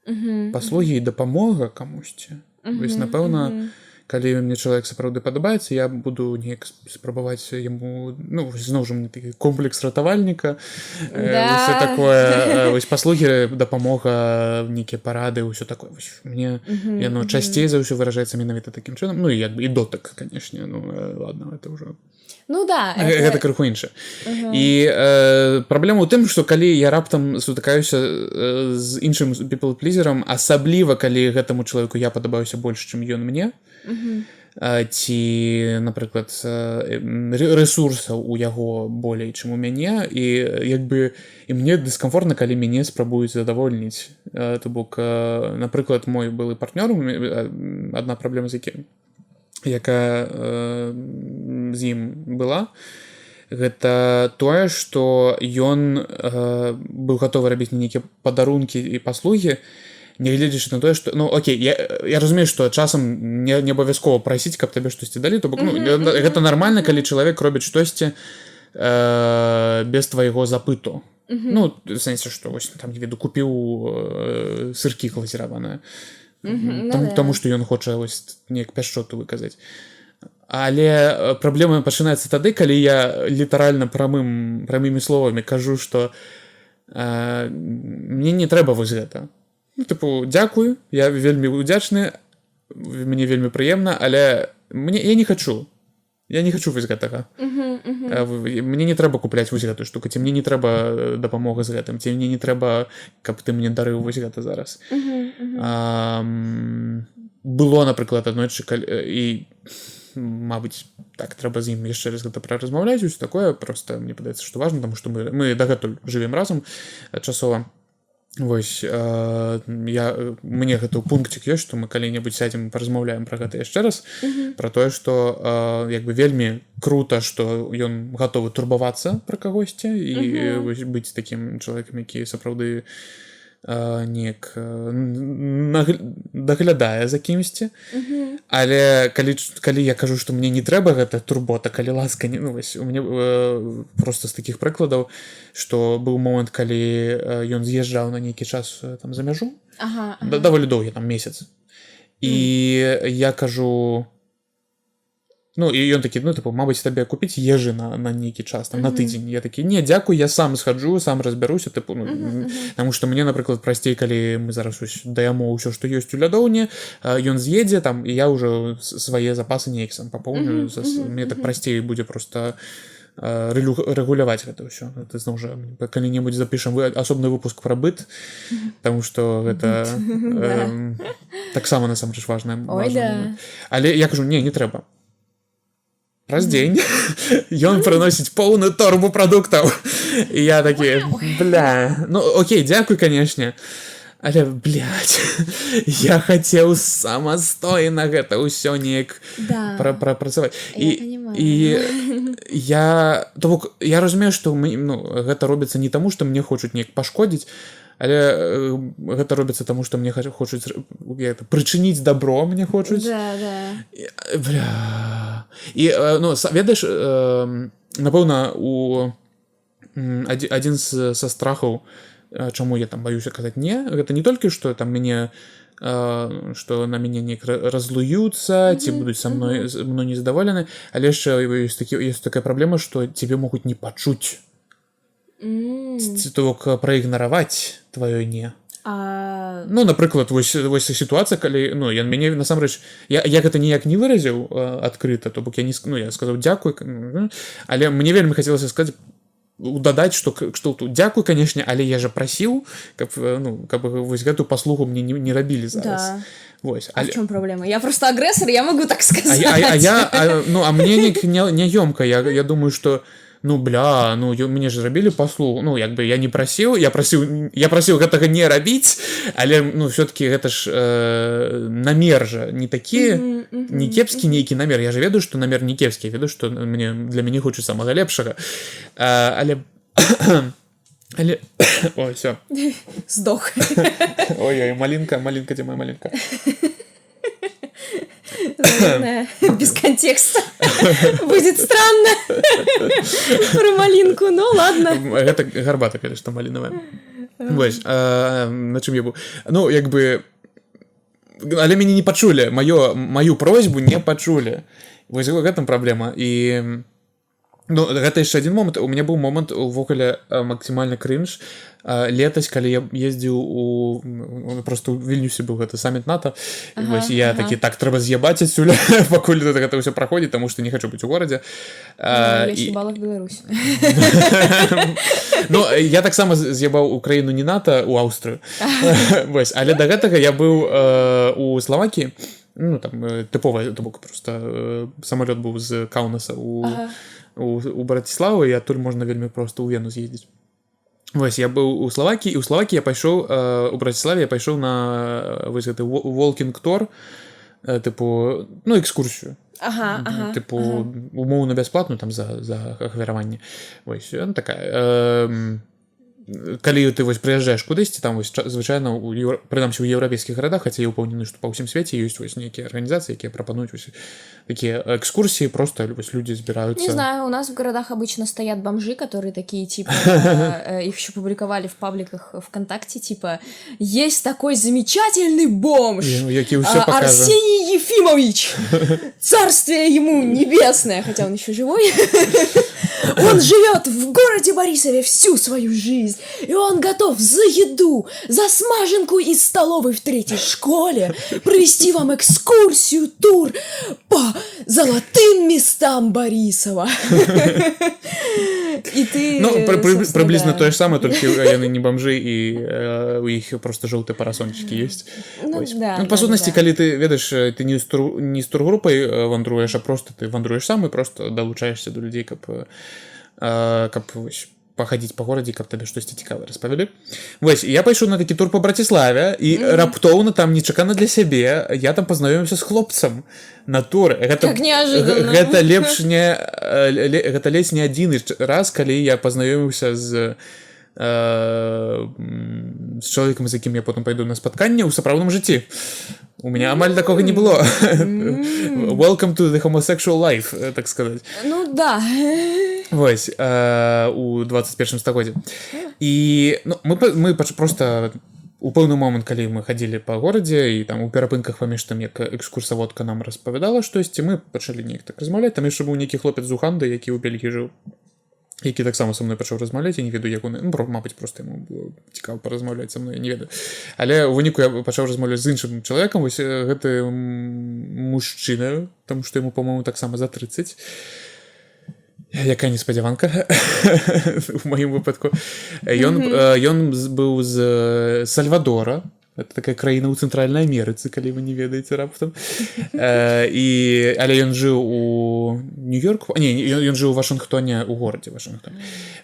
і дапамога камусьці. Вось, напэўна, калі мне чалавек сапраўды падабаецца, я буду неяк спрабаваць яму, зноў жа мне такі комплекс ратавальніка, ўсё такое, вось паслугі, дапамога, нейкія парады, ўсё такое. Мне яно часцей за ўсё выражаецца менавіта такім чынам, і дотык, канешне, ладно, это ўжо... Гэта крыху інша. І праблема ў тым, што калі я раптам сутыкаюся з іншым people-pleaserам, асабліва калі гэтаму чалавеку я падабаюся больш, чым ён мне, ці, напрыклад, рэсурсаў у яго болей, чым у мяне, і мне дыскамфортна, калі мяне спрабуюць задавольніць. То бок, напрыклад, мой былы партнёр, адна праблема з якая з ім была, гэта тое, што ён быў гатовы рабіць нейкія падарункі і паслугі, нягледзячы на тое, што окей, я разумею, што часам не абавязкова прасіць, каб табе штосьці далі, то бок гэта нармальна, калі чалавек робіць штосьці без твайго запыту. В сэнсе, што вось там, не веду, купіў сыркі глазіраваныя, таму што ён хоча неяк пяшчоту выказаць. Але праблема пачынаецца тады, калі я літаральна прамымі словамі кажу, што мне не трэба вось гэта. Дзякую, я вельмі удзячны, мне вельмі прыемна, але я не хачу. Я не хачу вось гэтага. Мне не трэба купляць вось гэтую штуку, ці мне не трэба дапамога з гэтым, ці мне не трэба, каб ты мне дарыў вось гэта зараз. Было, напрыклад, аднойчы, і, мабыць, так, трэба з ім яшчэ раз гэта праразмаўляць, усё такое, проста мне падаецца, што важна, таму што мы дагэтуль жывем разам часова. Вось, мне гэта ў пункцік ёсць, што мы калі-небудзь сядзем і паразмаўляем пра гэта яшчэ раз, пра тое, што вельмі крута, што ён гатовы турбавацца пра кагосьці і быць такім чалавекам, які сапраўды неяк даглядае за кімсьці. Але калі я кажу, што мне не трэба гэта турбота, калі ласка, у мяне проста з такіх прыкладаў, што быў момант, калі ён з'язджаў на нейкі час там за мяжу, даволі доўгі, там месяц, і я кажу, Ну, і ён такі, ну, типу, мабыць, табе купіць ежы на нейкі час, там, на тыдзень. Я такі, не, дзякуй, я сам схаджу, сам разбяруся, типу, ну, таму што мне, напрыклад, прасцей, калі мы зараз даяму ўсё, што ёсць у лядоўні, ён з'едзе, там, і я ўжо свае запасы неяк сам папоўню, мне так прасцей будзе проста рэгуляваць гэта ўсё. Ты зноў жа калі-небудзь запішам асобны выпуск пра быт, таму што гэта таксама насамрэч важная. Ой, да. Але я кажу, не трэба. Праз дзень ён прыносіць поўную торбу прадуктаў. І я такі, бля, ну окей, дзякуй, канешне. Але, блядь, я хацеў самастойна гэта ўсё неяк прапрацаваць. І то бок, я разумею, што гэта робіцца не таму, што мне хочуць неяк пашкодзіць, але гэта робіцца таму, што мне хочуць прычыніць дабро, мне хочуць. Бля. І, ну, ведаеш, напэўна, адзін са страхаў, чаму я там баюся казаць не, гэта не толькі што там мяне што на мяне неяк разлуюцца, ці будуць са мной незадаволены, але яшчэ ёсць такая праблема, што цябе могуць не пачуць, ці то бок праігнараваць тваё не. Ну, напрыклад, вось сітуацыя, калі, ну, ён мяне насамрэч, я гэта ніяк не выразіў адкрыта, то бок я сказаў дзякуй, але мне вельмі хацелася сказаць, дадаць, што дзякуй, канешне, але я жа прасіў, каб вось гэтую паслугу мне не рабілі зараз. Вось. А в чым праблема? Я просто агрэсар, я магу так сказаць. А мне няёмка, я думаю, што ну, бля, ну, мне ж зрабілі паслугу, ну, як бы я не прасіў, я прасіў гэтага не рабіць, але, ну, все-таки гэта ж намер жа не такі, не кепскі нейкі намер, я же ведаю, што намер не кепскі, ведаю, што для мяне хочуць самага лепшага, але, ой, все. Сдох. Ой-ой, малинка, где моя малинка? Наверное, без контекста будет странно про малинку, но ладно. Это гарбата, конечно, малиновая. Вось, на чым я быў? Ну, як бы, але мяне не пачулі, маю просьбу не пачулі. Вось гэтым праблема. І ну, гэта яшчэ адзін момант. У мяне быў момант увогуле максімальна крынж. Летась, калі я ездзіў просто ў Вільнюсе быў гэты саміт НАТО, вось я такі, так, трэба з'ябаць адсюль, пакуль гэта ўсё праходзіць, таму што не хачу быць у горадзе. Я съебала в Беларусь. Ну, я таксама з'ябаў Украіну не НАТО, у Аўстрыю. Вось, але да гэтага я быў у Славакіі, ну, там, тыповая, то бок, просто самалёт быў з Каўнаса у Браціславу, і адтуль можна вельмі проста ў Вену з'ездзіць. Вось, я быў у Славакіі, і ў Славакіі я пайшоў, у Браціславе я пайшоў на вось гэты walking tour, тыпу, ну, экскурсію. Тыпу, умоўна бясплатную, там, за ахвяраванне. Вось, такая... Калі ты вось прыязджаеш кудысьці, там вось звычайна прынамсі ў еўрапейскіх гарадах, хаця я ўпэўнены, што па ўсім свеце ёсць вось нейкія арганізацыі, якія прапануюць вось такія экскурсіі, просто вось людзі збіраюцца. Не знаю, у нас в городах обычно стоят бомжи, которые такие, типа, их еще публиковали в пабликах ВКонтакте, типа, есть такой замечательный бомж, Арсений Ефимович, царствие ему небесное, хотя он еще живой. Он живет в городе Борисове всю свою жизнь, и он готов за еду, за смаженку из столовой в 3-й школе провести вам экскурсию, тур по золотым местам Борисова. И ты... Ну, приблизно то же самое, только яны не бомжи, и у іх просто желтые парасончики есть. Ну, да. Ну, по сутнасці, калі ты ведаеш, ты не з тургрупай вандруеш, а просто ты вандруеш сам і просто далучаешься до людзей, каб пахадзіць па горадзе, каб табе штосьці цікавае распавялі. Вось, я пайшоў на такі тур па Браціславе, і раптоўна там, нечакана для сябе, я там пазнаёміўся з хлопцам на туры. Как неожиданно. Гэта ледзь не адзіны раз, калі я пазнаёміўся з чалавекам, з якім я потым пайду на спатканне ў сапраўдным жыцці. У меня амаль такога не было. Welcome to the homosexual life, так сказаць. Ну, да. Вось, у 21 стагоддзі. І ну, мы просто у пэўны момант, калі мы хадзілі па горадзе і там у перапынках паміж тым, як экскурсаводка нам распавядала штосьці, мы пачалі неяк так размаўляць. Там яшчэ быў нейкі хлопец з Уханды, які ў Бельгіі жыў, які таксама са мной пачаў размаўляць, я не ведаю, як он, мабыць, проста яму было цікава паразмаўляць са мной, я не ведаю. Але ў выніку я пачаў размаўляць з іншым чалавекам, вось гэты мужчына, таму што яму, па-моему, таксама за 30. Якая неспадзяванка у маім выпадку. Ён быў з Сальвадора. Это такая краіна ў Цэнтральнай Амерыцы, калі вы не ведаеце раптам. Але ён жыў у Нью-Йорку. Не, ён жыў у Вашынгтоне, у горадзе Вашынгтон.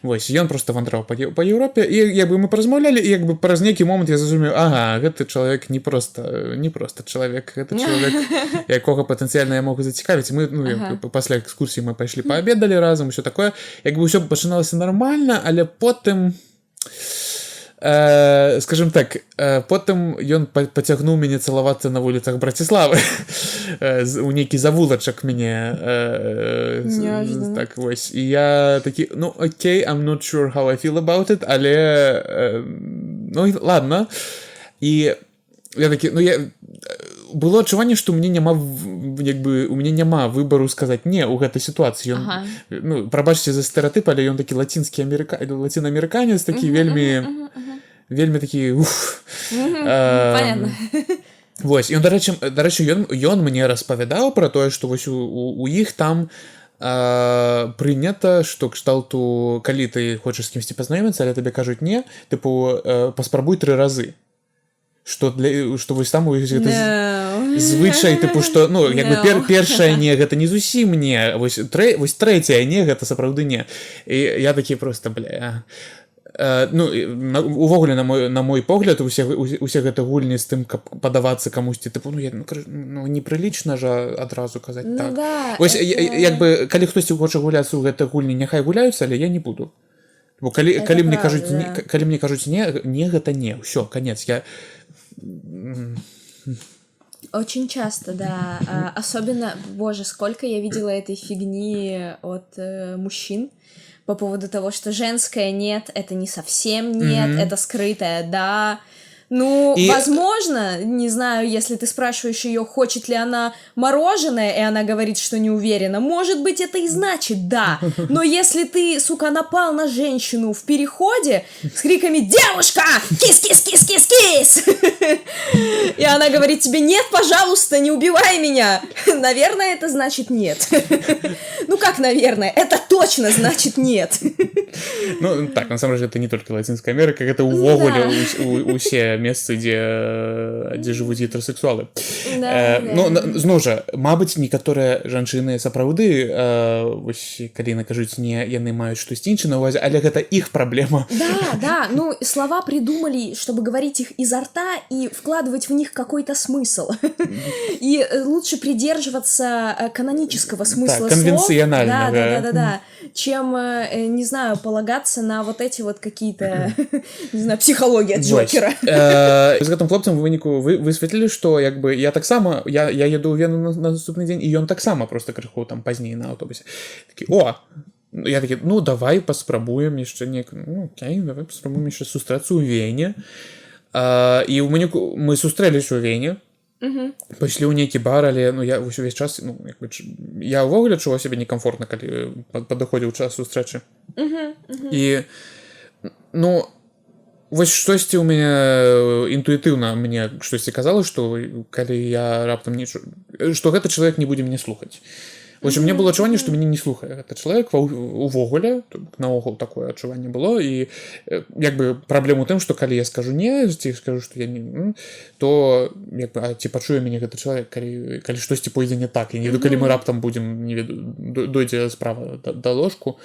Вось, ён проста вандраў па Еўропе, і як бы мы паразмаўлялі, і як бы праз нейкі момант я зразумеў, ага, гэты чалавек не проста чалавек, гэта чалавек, якога патэнцыяльна я могу зацікавіць. Мы, пасля экскурсіі мы пайшлі паабедалі разам, усё такое. Як бы ўсё пачыналася нармальна, але потым... скажем так, потым ён пацягнуў мяне цалавацца на вуліцах Браціславы у нейкі завулачак мяне так вось, і я такі, ну окей, I'm not sure how I feel about it, але ну ладно, і я такі, ну я было адчуванне, што мне няма, як бы у мяне няма выбару сказаць не ў гэтай сітуацыі. Ён, ну, прабачце за стэрэатып, але ён такі лацінаамерыканец, такі вельмі такі понятно. Вось, і дарэчы, ён мне распавядаў пра тое, што вось у іх там прынята, што кшталту, калі ты хочаш з кімсьці пазнаёміцца, але табе кажуць не, тыпу паспрабуй 3 разы. Што вось там у іх гэта звычай, тыпу, што, ну, як бы першае не, гэта не зусім не, вось трэцяе не, гэта сапраўды не. І я такі проста, бля... Ну, увогуле, на мой погляд, усе гэта гульні з тым, каб падавацца камусьці, тыпу, ну, непрылічна жа адразу казаць так. Вось, як бы, калі хтосьці хоча гуляцца ў гэтай гульні, няхай гуляюцца, але я не буду. Бо калі мне кажуць не, гэта не, ўсё, канец, я... Очень часто, да. Особенно, боже, сколько я видела этой фигни от мужчин по поводу того, что женское нет, это не совсем нет, это скрытое да. Ну, возможно, не знаю, если ты спрашиваешь ее, хочет ли она мороженое, и она говорит, что не уверена, может быть, это и значит да. Но если ты, сука, напал на женщину в переходе с криками «Девушка! Кис-кис-кис-кис-кис!» и она говорит тебе «Нет, пожалуйста, не убивай меня!» наверное, это значит нет. Ну, как наверное? Это точно значит нет. Ну, так, на самом деле, это не только Латинская Америка, это увогуле усе месцы, дзе жывуць гетерасексуалы. Ну, зноў жа, мабыць, некаторыя жанчыны сапраўды, калі накажуць не, яны маюць штосьці іншае на ўвазе, але гэта іх праблема. Да, ну, слова придумали, чтобы говорить их изо рта и вкладывать в них какой-то смысл. И лучше придерживаться канонического смысла слов. Конвенционального. Да, чем, не знаю, полагаться на вот эти вот какие-то, не знаю, психология Джокера. З гэтым хлопцам у выніку высветлілі, што як бы я таксама, я еду ў Вену на наступны дзень, і ён таксама просто крыху там пазней на аўтобусе. Такі, я такі, ну давай паспрабуем яшчэ неяк, ну окей, давай паспрабуем яшчэ сустрэцца ў Вене. І ў выніку мы сустрэліся ў Вене, пайшлі ў нейкі бар, але ну я ўвесь час, ну як бы я ўвогуле чула сябе некамфортна, калі падыходзіў час сустрэчы. І ну вось штосьці ў мяне інтуітыўна мне штосьці казала, што калі я раптам не чу... што гэты чалавек не будзе мяне слухаць. Вось у мяне было адчуванне, што мяне не слухае гэты чалавек увогуле, наогул такое адчуванне было, і як бы праблема ў тым, што калі я скажу не, ці скажу, што я не, то як бы ці пачуе мяне гэты чалавек, калі штосьці пойдзе не так, і не веду, калі мы раптам будзем, не веду, дойдзе справа да ложку,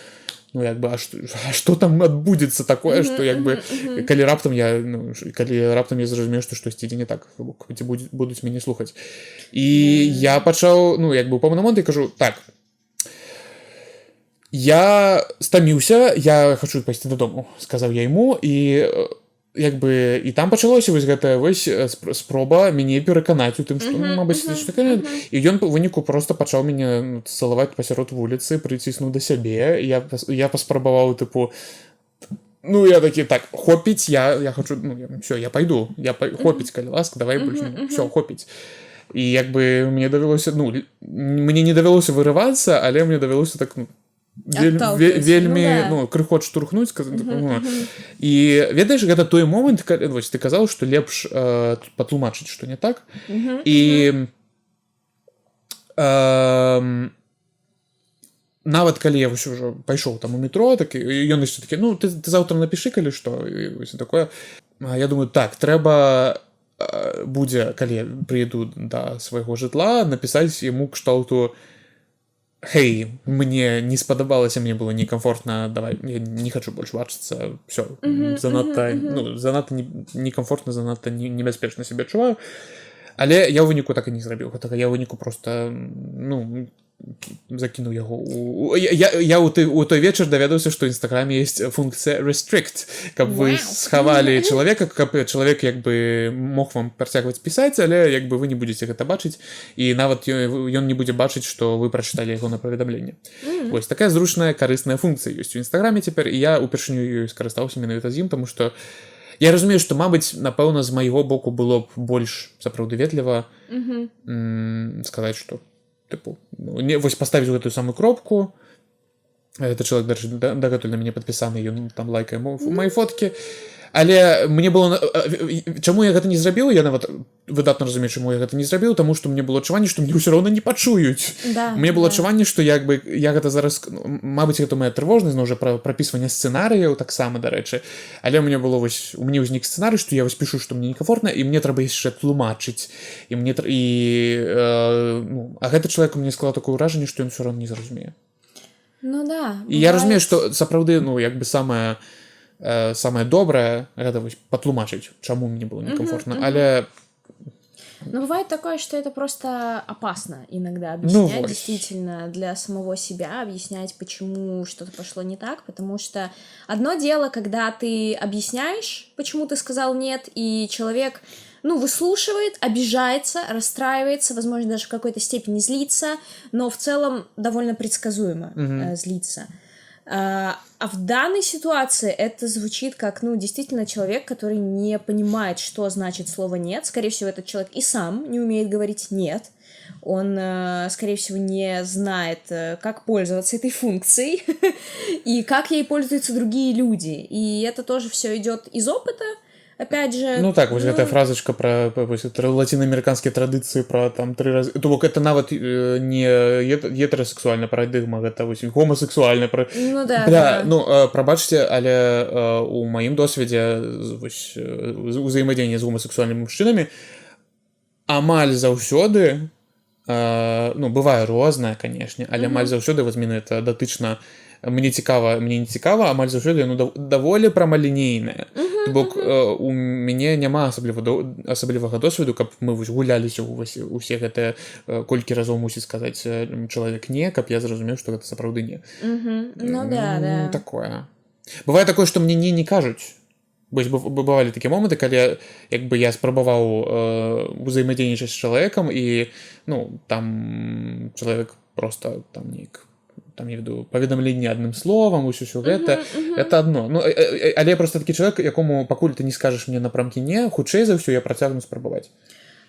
ну як бы, а што там адбудзецца такое, што як бы калі раптам я зразумею, што штосьці ідзе не так, ці будуць мяне слухаць. І я пачаў, ну як бы у пэўны момант я кажу, так, я стаміўся, я хачу пайсці дадому, сказаў я яму, і як бы і там пачалося вось гэтая вось спроба мяне пераканаць у тым, што, ну, мабыць, і ён у выніку проста пачаў мяне цалаваць пасярод вуліцы, прыціснуў да сябе, я паспрабаваў, тыпу, Ну, я такі, так, хопіць, я хочу, все, я пойду, хопіць, калі ласка, давай больше, все, хопіць. І як би мне давялося, мне не давялося вырывацца, але мне давялося так, вельмі, крыху адштурхнуць, і ведаеш, гэта той момант, вось, ты казаў, што лепш патлумачыць, што не так, і нават калі я вось ужо пайшоў там у метро, так ён яшчэ такі, ты заўтра напішы, калі што, і вось такое. Я думаю, так, трэба будзе, калі я прыеду да свайго жытла, напісаць яму кшталту: «Хей, мне не спадабалася, мне было некомфортно, давай, я не хочу больше бачыцца, все, занадта некомфортно, занадта небяспечна сябе адчуваю». Але я ў выніку так і не зрабіў гэтага, я ў выніку просто, закінуў яго. Я ў той вечар даведаўся, што ў Інстаграме ёсць функцыя restrict, каб вы схавалі чалавека, каб чалавек як бы мог вам працягваць пісаць, але як бы вы не будзеце гэта бачыць, і нават ён не будзе бачыць, што вы прачыталі яго на паведамленне. Вось такая зручная, карысная функцыя ёсць у Інстаграме цяпер, і я упершыню ёй скарыстаўся менавіта з ім, таму што я разумею, што, мабыць, напэўна, з майго боку было б больш сапраўды ветліва сказаць, што вось паставіць гэтую самую кропку. Гэта чалавек, дарэчы, дагэтуль на мяне падпісаны, ён там лайкае мои фоткі. Але мне было... Чаму я гэта не зрабіў? Я нават выдатна разумею, чаму я гэта не зрабіў, таму што мне было адчуванне, што мне ўсё роўна не пачуюць. Мне было адчуванне, што як бы я гэта зараз... Мабыць, гэта моя трывожнасць, но ўжо прапісванне сцэнарыяў таксама, дарэчы. Але у мяне было вось... У мяне ўзнік сцэнарый, што я вось пішу, што мне некамфортна, і мне трэба яшчэ тлумачыць. А гэты чалавек у мяне склаў такое ўражанне, што ён ўсё роўна не зразумее. І я разумею, што сапраўды, як бы самае добрае гэта вось патлумачыць, чаму мне было некомфортно, але... бывает такое, что это просто опасно иногда объяснять, действительно, для самого себя, объяснять, почему что-то пошло не так, потому что одно дело, когда ты объясняешь, почему ты сказал нет, и человек, выслушивает, обижается, расстраивается, возможно, даже в какой-то степени злится, но в целом довольно предсказуемо злится. А в данной ситуации это звучит как, действительно человек, который не понимает, что значит слово «нет». Скорее всего, этот человек и сам не умеет говорить «нет». Он, скорее всего, не знает, как пользоваться этой функцией и как ей пользуются другие люди. И это тоже все идет из опыта. Опять же... вось гэтая фразочка про латиноамериканскія традыцыі про там 3 разы... То бок это нават не гетерасексуальная парадыгма, гэта вось гомасексуальная прабачце, але у маім досведзе узаемадзеяння з гомасексуальнымі мужчынамі амаль заўсёды, бывае рознае, канешне, але амаль заўсёды возьміна это датычна мне не цікава, амаль заўсёды яно даволі прамалінейнае. Бок у мяне няма асаблівага досведу, каб мы вось гуляліся усе гэтыя колькі разоў мусіць сказаць чалавек не, каб я зразумеў, што гэта сапраўды не. Такое. Бывае такое, што мне не кажуць. Вось бывалі такія моманты, калі як бы я спрабаваў узаемадзейнічаць з чалавекам, і там чалавек проста там нейк там, я веду, паведамленне адным словам, усё гэта, это адно. Але я просто такі чалавек, якому пакуль ты не скажаш мне напрамкі не, хутчэй за ўсё я працягну спрабаваць.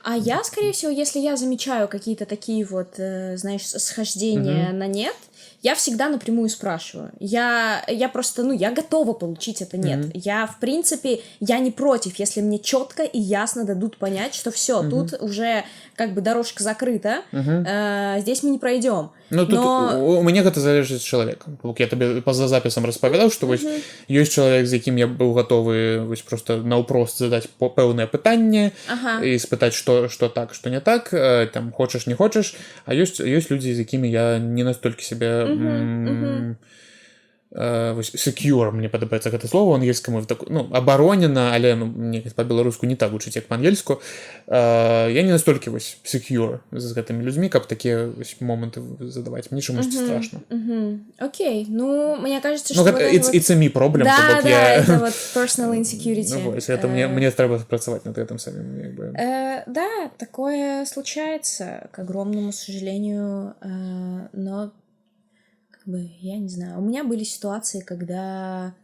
А я, скорее всего, если я замечаю какие-то такие вот, схождения на нет, я всегда напрямую спрашиваю. Я просто, я готова получить это нет. Я, в принципе, я не против, если мне четко и ясно дадут понять, что все, тут уже как бы дорожка закрыта, здесь мы не пройдем. Тут у мяне гэта залежыць ад чалавека. Я табе па-за запісам распавядаў, што вось ёсць чалавек, з якім я быў гатовы вось просто наўпрост задаць пэўнае пытанне і спытаць, што так, што не так, там хочаш, не хочаш, а ёсць людзі, з якімі я не настолькі сябе secure, мне падабаецца гэта слово ангельскаму, абаронена, але мне па-беларуску не так гучыць, як па-ангельску. Я не настолькі secure з гэтымі людзьмі, каб такія моманты задаваць. Мне чамусьці страшно. Окей, мне кажется, что... It's a me problem. Да, это вот personal insecurity. Это мне трэба працаваць над гэтым самим. Да, такое случается, к огромному сожалению, но я не знаю. У меня были ситуации, когда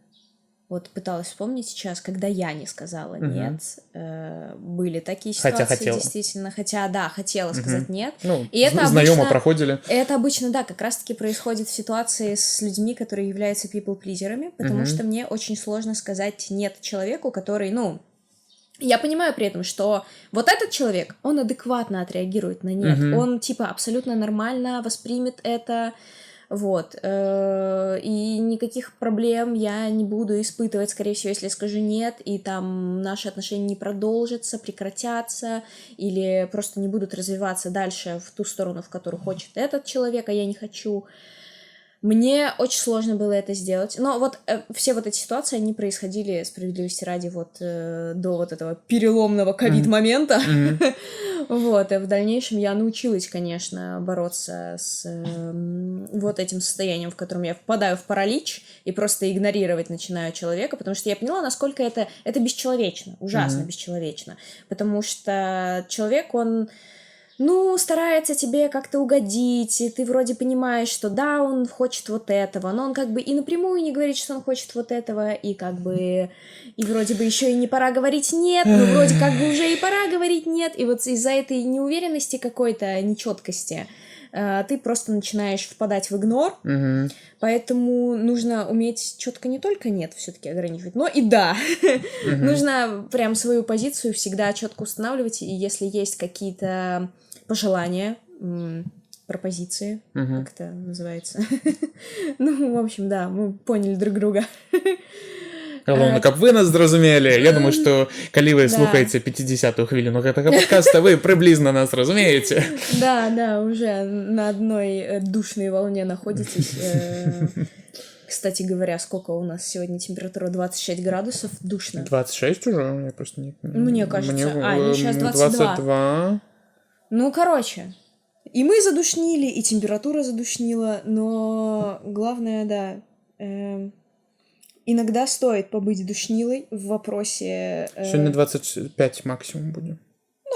Вот пыталась вспомнить сейчас, когда я не сказала нет. Были такие Хотя ситуации, хотела. действительно. Хотя, да, хотела сказать нет. Ну, И это знаёмо обычно- проходили. Это обычно, да, как раз-таки происходит в ситуации с людьми, которые являются people-плизерами, потому что мне очень сложно сказать нет человеку, который, ну... Я понимаю при этом, что вот этот человек, он адекватно отреагирует на нет. Он, типа, абсолютно нормально воспримет это... Вот, и никаких проблем я не буду испытывать, скорее всего, если я скажу нет, и там наши отношения не продолжатся, прекратятся, или просто не будут развиваться дальше в ту сторону, в которую хочет этот человек, а я не хочу. Мне очень сложно было это сделать. Но вот все вот эти ситуации, они происходили, справедливости ради, вот до вот этого переломного ковид-момента. Вот, и в дальнейшем я научилась, конечно, бороться с вот этим состоянием, в котором я впадаю в паралич и просто игнорировать начинаю человека, потому что я поняла, насколько это бесчеловечно, ужасно бесчеловечно. Потому что человек, он... ну, старается тебе как-то угодить, и ты вроде понимаешь, что да, он хочет вот этого, но он как бы и напрямую не говорит, что он хочет вот этого, и как бы, и вроде бы еще и не пора говорить нет, но вроде как бы уже и пора говорить нет, и вот из-за этой неуверенности какой-то, нечеткости, ты просто начинаешь впадать в игнор, поэтому нужно уметь четко не только нет все-таки ограничивать, но и да. Нужно прям свою позицию всегда четко устанавливать, и если есть какие-то пожелания, пропозиции, как это называется. Ну, в общем, да, мы поняли друг друга. Галоўна, каб вы нас зразумелі. Я думаю, што калі вы слухаеце 50-ю хвіліну гэтага падкаста, вы прыблізна нас разумееце. Да, уже на одной душной волне находитесь. Кстати говоря, сколько у нас сегодня температура? 26 градусов, душно. 26 уже? Я просто не... Мне кажется. Сейчас 22. 22. Ну, короче, и мы задушнили, и температура задушнила, но главное, да, иногда стоит побыть душнилой в вопросе... Сегодня 25 максимум будет.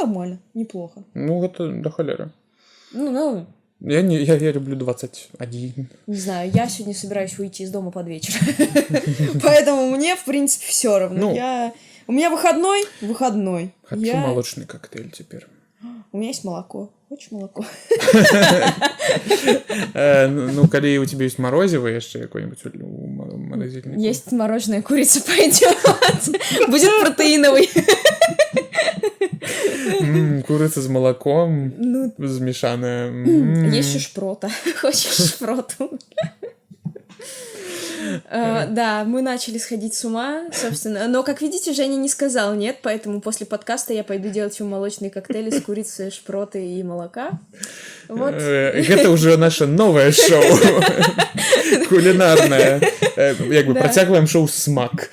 Нормально, неплохо. Ну, это до холеры. Ну, Я люблю 21. не знаю, я сегодня собираюсь выйти из дома под вечер. Поэтому мне, в принципе, все равно. У меня выходной. Хочу молочный коктейль теперь. У меня есть молоко. Хочешь молоко? Ну, калі у тебя есть морозиво, яшчэ какой-нибудь у морозильника. Есть мороженое, курица пойдет. Будет протеиновый. Курица с молоком, Ну, замешанная. есть еще шпрота. Хочешь шпроту? Да, мы начали сходить с ума, собственно. Но, как видите, Женя не сказал нет, поэтому после подкаста я пойду делать ему молочные коктейли с курицей, шпроты и молока. Вот. Это уже наше новое шоу. Кулинарное. Як бы працягваем шоу «Смак».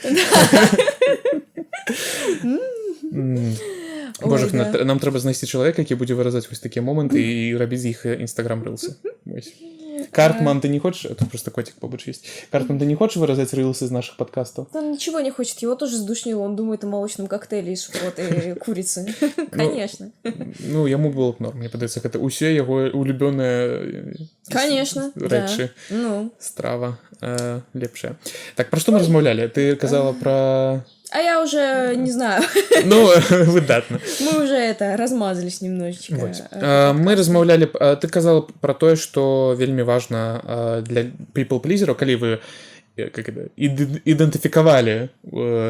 Боже, нам трэба знайсці чалавека, які будзе выразаць вось такія моманты і рабіць з іх інстаграм-рылсы. Картман, ты не хочешь? Тут просто котик побольше есть. Картман, ты не хочешь выразать рилсы из наших подкастов? Он ничего не хочет, его тоже сдушнило, он думает о молочном коктейле из шпрот и курицы. Конечно. Ну, ему было б норм, мне падаецца, гэта ўсе яго улюбёныя Конечно, рэчы. Ну. Страва лепшая. Так, про што мы размаўлялі? Ты казала про... А я уже не знаю. Ну, выдатна. Мы уже размазались немножечко. Мы размаўлялі, ты казала про тое, што вельмі важна для people-плізераў, калі вы ідэнтыфікавалі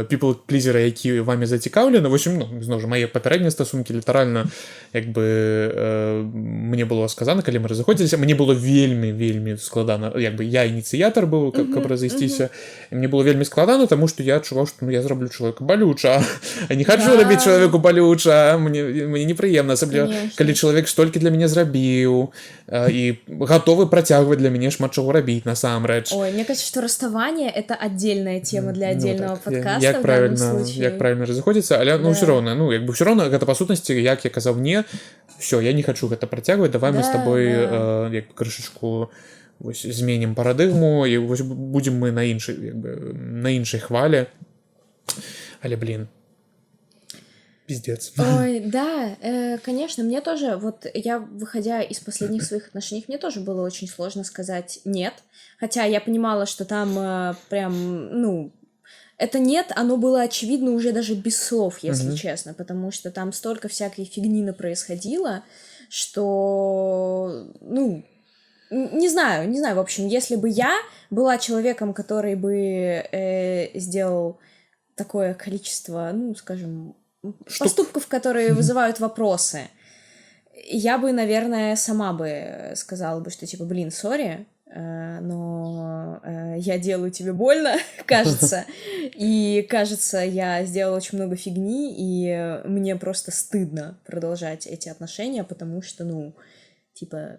people-плізера, які вамі зацікаўлены. Вось, ну, зноў жа, мае папярэднія стасункі літаральна, як бы мне было сказана, калі мы разыходзіліся, мне было вельмі складана, як бы я ініцыятар быў, каб разысціся, мне было вельмі складана, таму што я адчуваў, што я зраблю чалавека балюча, а не хачу рабіць чалавеку балюча, мне непрыемна, асабліва калі чалавек столькі для мяне зрабіў і гатовы працягваць для мяне шмат чаго рабіць насамрэч. Ой, мне кажется, что расставание — это отдельная тема для отдельного подкаста. Як правильно разыходзіцца, але ну ўсё роўна, ну як бы ўсё роўна гэта па сутнасці, як я казаў, не, все, я не хочу гэта працягваць, давай мы з табой як крышачку вось зменім парадыгму і вось будзем мы на іншай хвале. Але блин, пиздец. Ой, да, конечно, мне тоже, вот я, выходя из последних своих отношений, мне тоже было очень сложно сказать «нет», хотя я понимала, что там прям, ну, это нет, оно было очевидно уже даже без слов, если честно, потому что там столько всякой фигни происходило, что, ну, не знаю, в общем, если бы я была человеком, который бы сделал такое количество, ну, скажем, поступков, которые вызывают вопросы, я бы, наверное, сама бы сказала бы, что, типа, блин, сори, но я делаю тебе больно, кажется, и, кажется, я сделала очень много фигни, и мне просто стыдно продолжать эти отношения, потому что, ну, типа,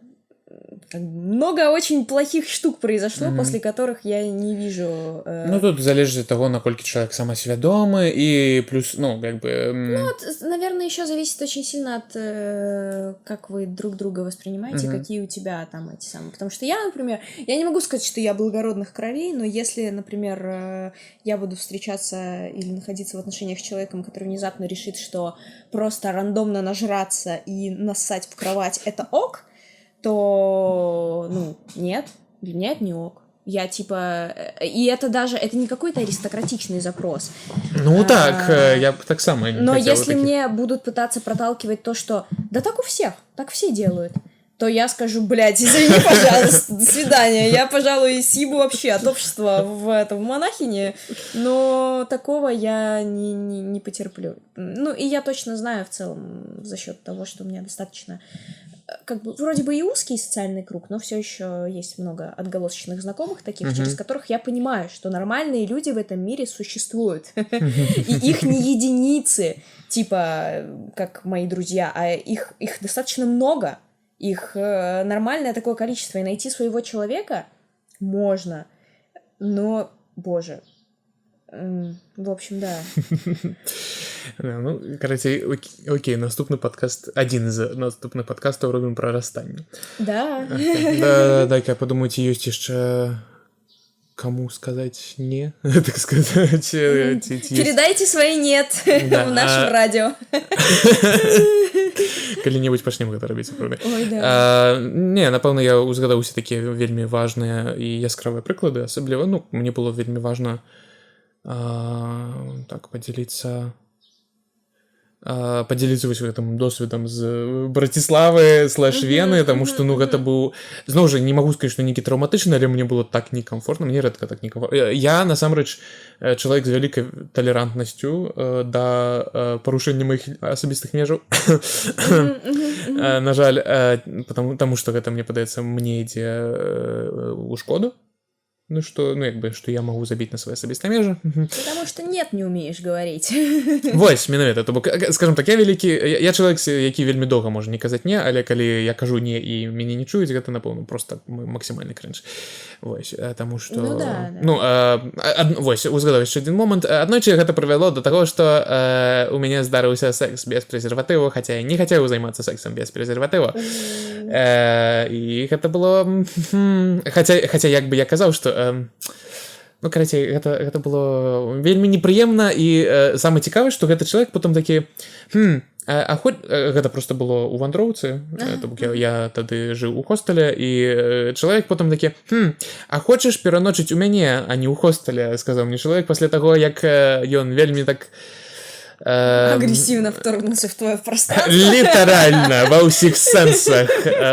как бы много очень плохих штук произошло, после которых я не вижу... Ну, тут залежит от того, насколько человек самосведомый, и плюс, ну, как бы... Ну, вот, наверное, еще зависит очень сильно от как вы друг друга воспринимаете, какие у тебя там эти самые... Потому что я, например, я не могу сказать, что я благородных кровей, но если, например, я буду встречаться или находиться в отношениях с человеком, который внезапно решит, что просто рандомно нажраться и нассать в кровать — это ок, то, ну, нет, для меня это не ок. Я, типа... И это даже... Это не какой-то аристократичный запрос. Ну, так, я бы так само не Но хотел если таких. мне будут пытаться проталкивать то, что... Да так у всех, так все делают. То я скажу, блядь, извини, пожалуйста, до свидания. Я, пожалуй, съебу вообще от общества в монахине, но такого я не потерплю. Ну, и я точно знаю в целом за счет того, что у меня достаточно... Как бы вроде бы и узкий социальный круг, но все еще есть много отголосочных знакомых таких, через которых я понимаю, что нормальные люди в этом мире существуют. И их не единицы, типа, как мои друзья, а их достаточно много. Их нормальное такое количество. И найти своего человека можно. Но, боже... В общем, да. Ну, короче, окей, наступны падкаст, адзін з наступных падкастаў робім пра расстанне. Да. Да, дай-ка падумаць, ёсць яшчэ кому сказать не, так сказать. Передайте свои «нет» в нашем радио. Калі-небудзь пачнем гэта рабіць, правда. Ой, да. Не, напэўна, я узгадаў усе такія вельмі важныя і яскравыя прыклады, асабліва, ну, мне было вельмі важна так подзяліцца вось гэтым досведам з Браціславы /Вены, таму што, ну, гэта быў, зноў жа, не магу сказаць, што нейкі траўматычны, але мне было так некамфортна, мне рэдка так некамфортна. Я, насамрэч, чалавек з вялікай талерантнасцю да парушэння маіх асабістых межаў. На жаль, таму што гэта, мне падаецца, мне ідзе ў шкоду. Ну, что, ну, як бы, што я магу забіць на свае асабістыя межы. Потому что «нет» не умеешь говорить. Вось, менавіта, то бок, скажем так, я вялікі, я чалавек, які вельмі доўга можа не казаць «не», але калі я кажу «не» і мяне не чуюць, гэта, напэўна, проста максімальны крынж. Вось, таму што... Ну, да. Ну, вось, узгадаў яшчэ адзін момант. Аднойчы гэта прывяло да таго, што у мяне здарыўся секс без прэзерватыву, хаця я не хацеў займацца сексам без прэзерватыву. І гэта было... Хаця, як бы я казаў, што ну, карацей, гэта было вельмі непрыемна, і самае цікавае, што гэты чалавек потым такі гэта проста было ў вандроўцы, я тады жыў у хостэле, і чалавек потым такі а хочаш пераночыць у мяне, а не ў хостэле, сказаў мне чалавек пасля таго, як ён вельмі так агрэсіўна вторгнуўся в твоё пространство. Літаральна, ва ўсіх сэнсах.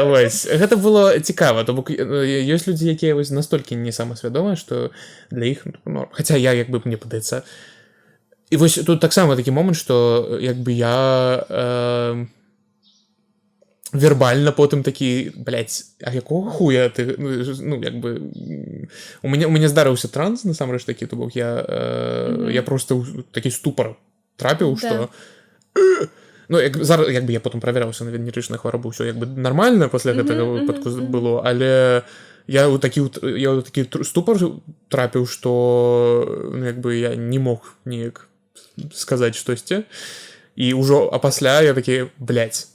Вось. Гэта было цікава, то бок ёсць людзі, якія вось настолькі не самасвядомыя, што для іх норм. Хаця я, як бы, мне падаецца. І вось тут таксама такі момант, што як бы я вербальна потым такі, блядь, а якога хуя ты, ну, як бы у мяне здарыўся транс, насамрэч такі, то бок я проста такі ступар трапіў, што ну, зараз, як бы я потым правераўся на венерычную хваробу, ўсё як бы нармальна пасля гэтага выпадку было, але я ў такі ступар трапіў, што, ну, як бы я не мог неяк сказаць штосьці, і ўжо пасля я такі, блядь,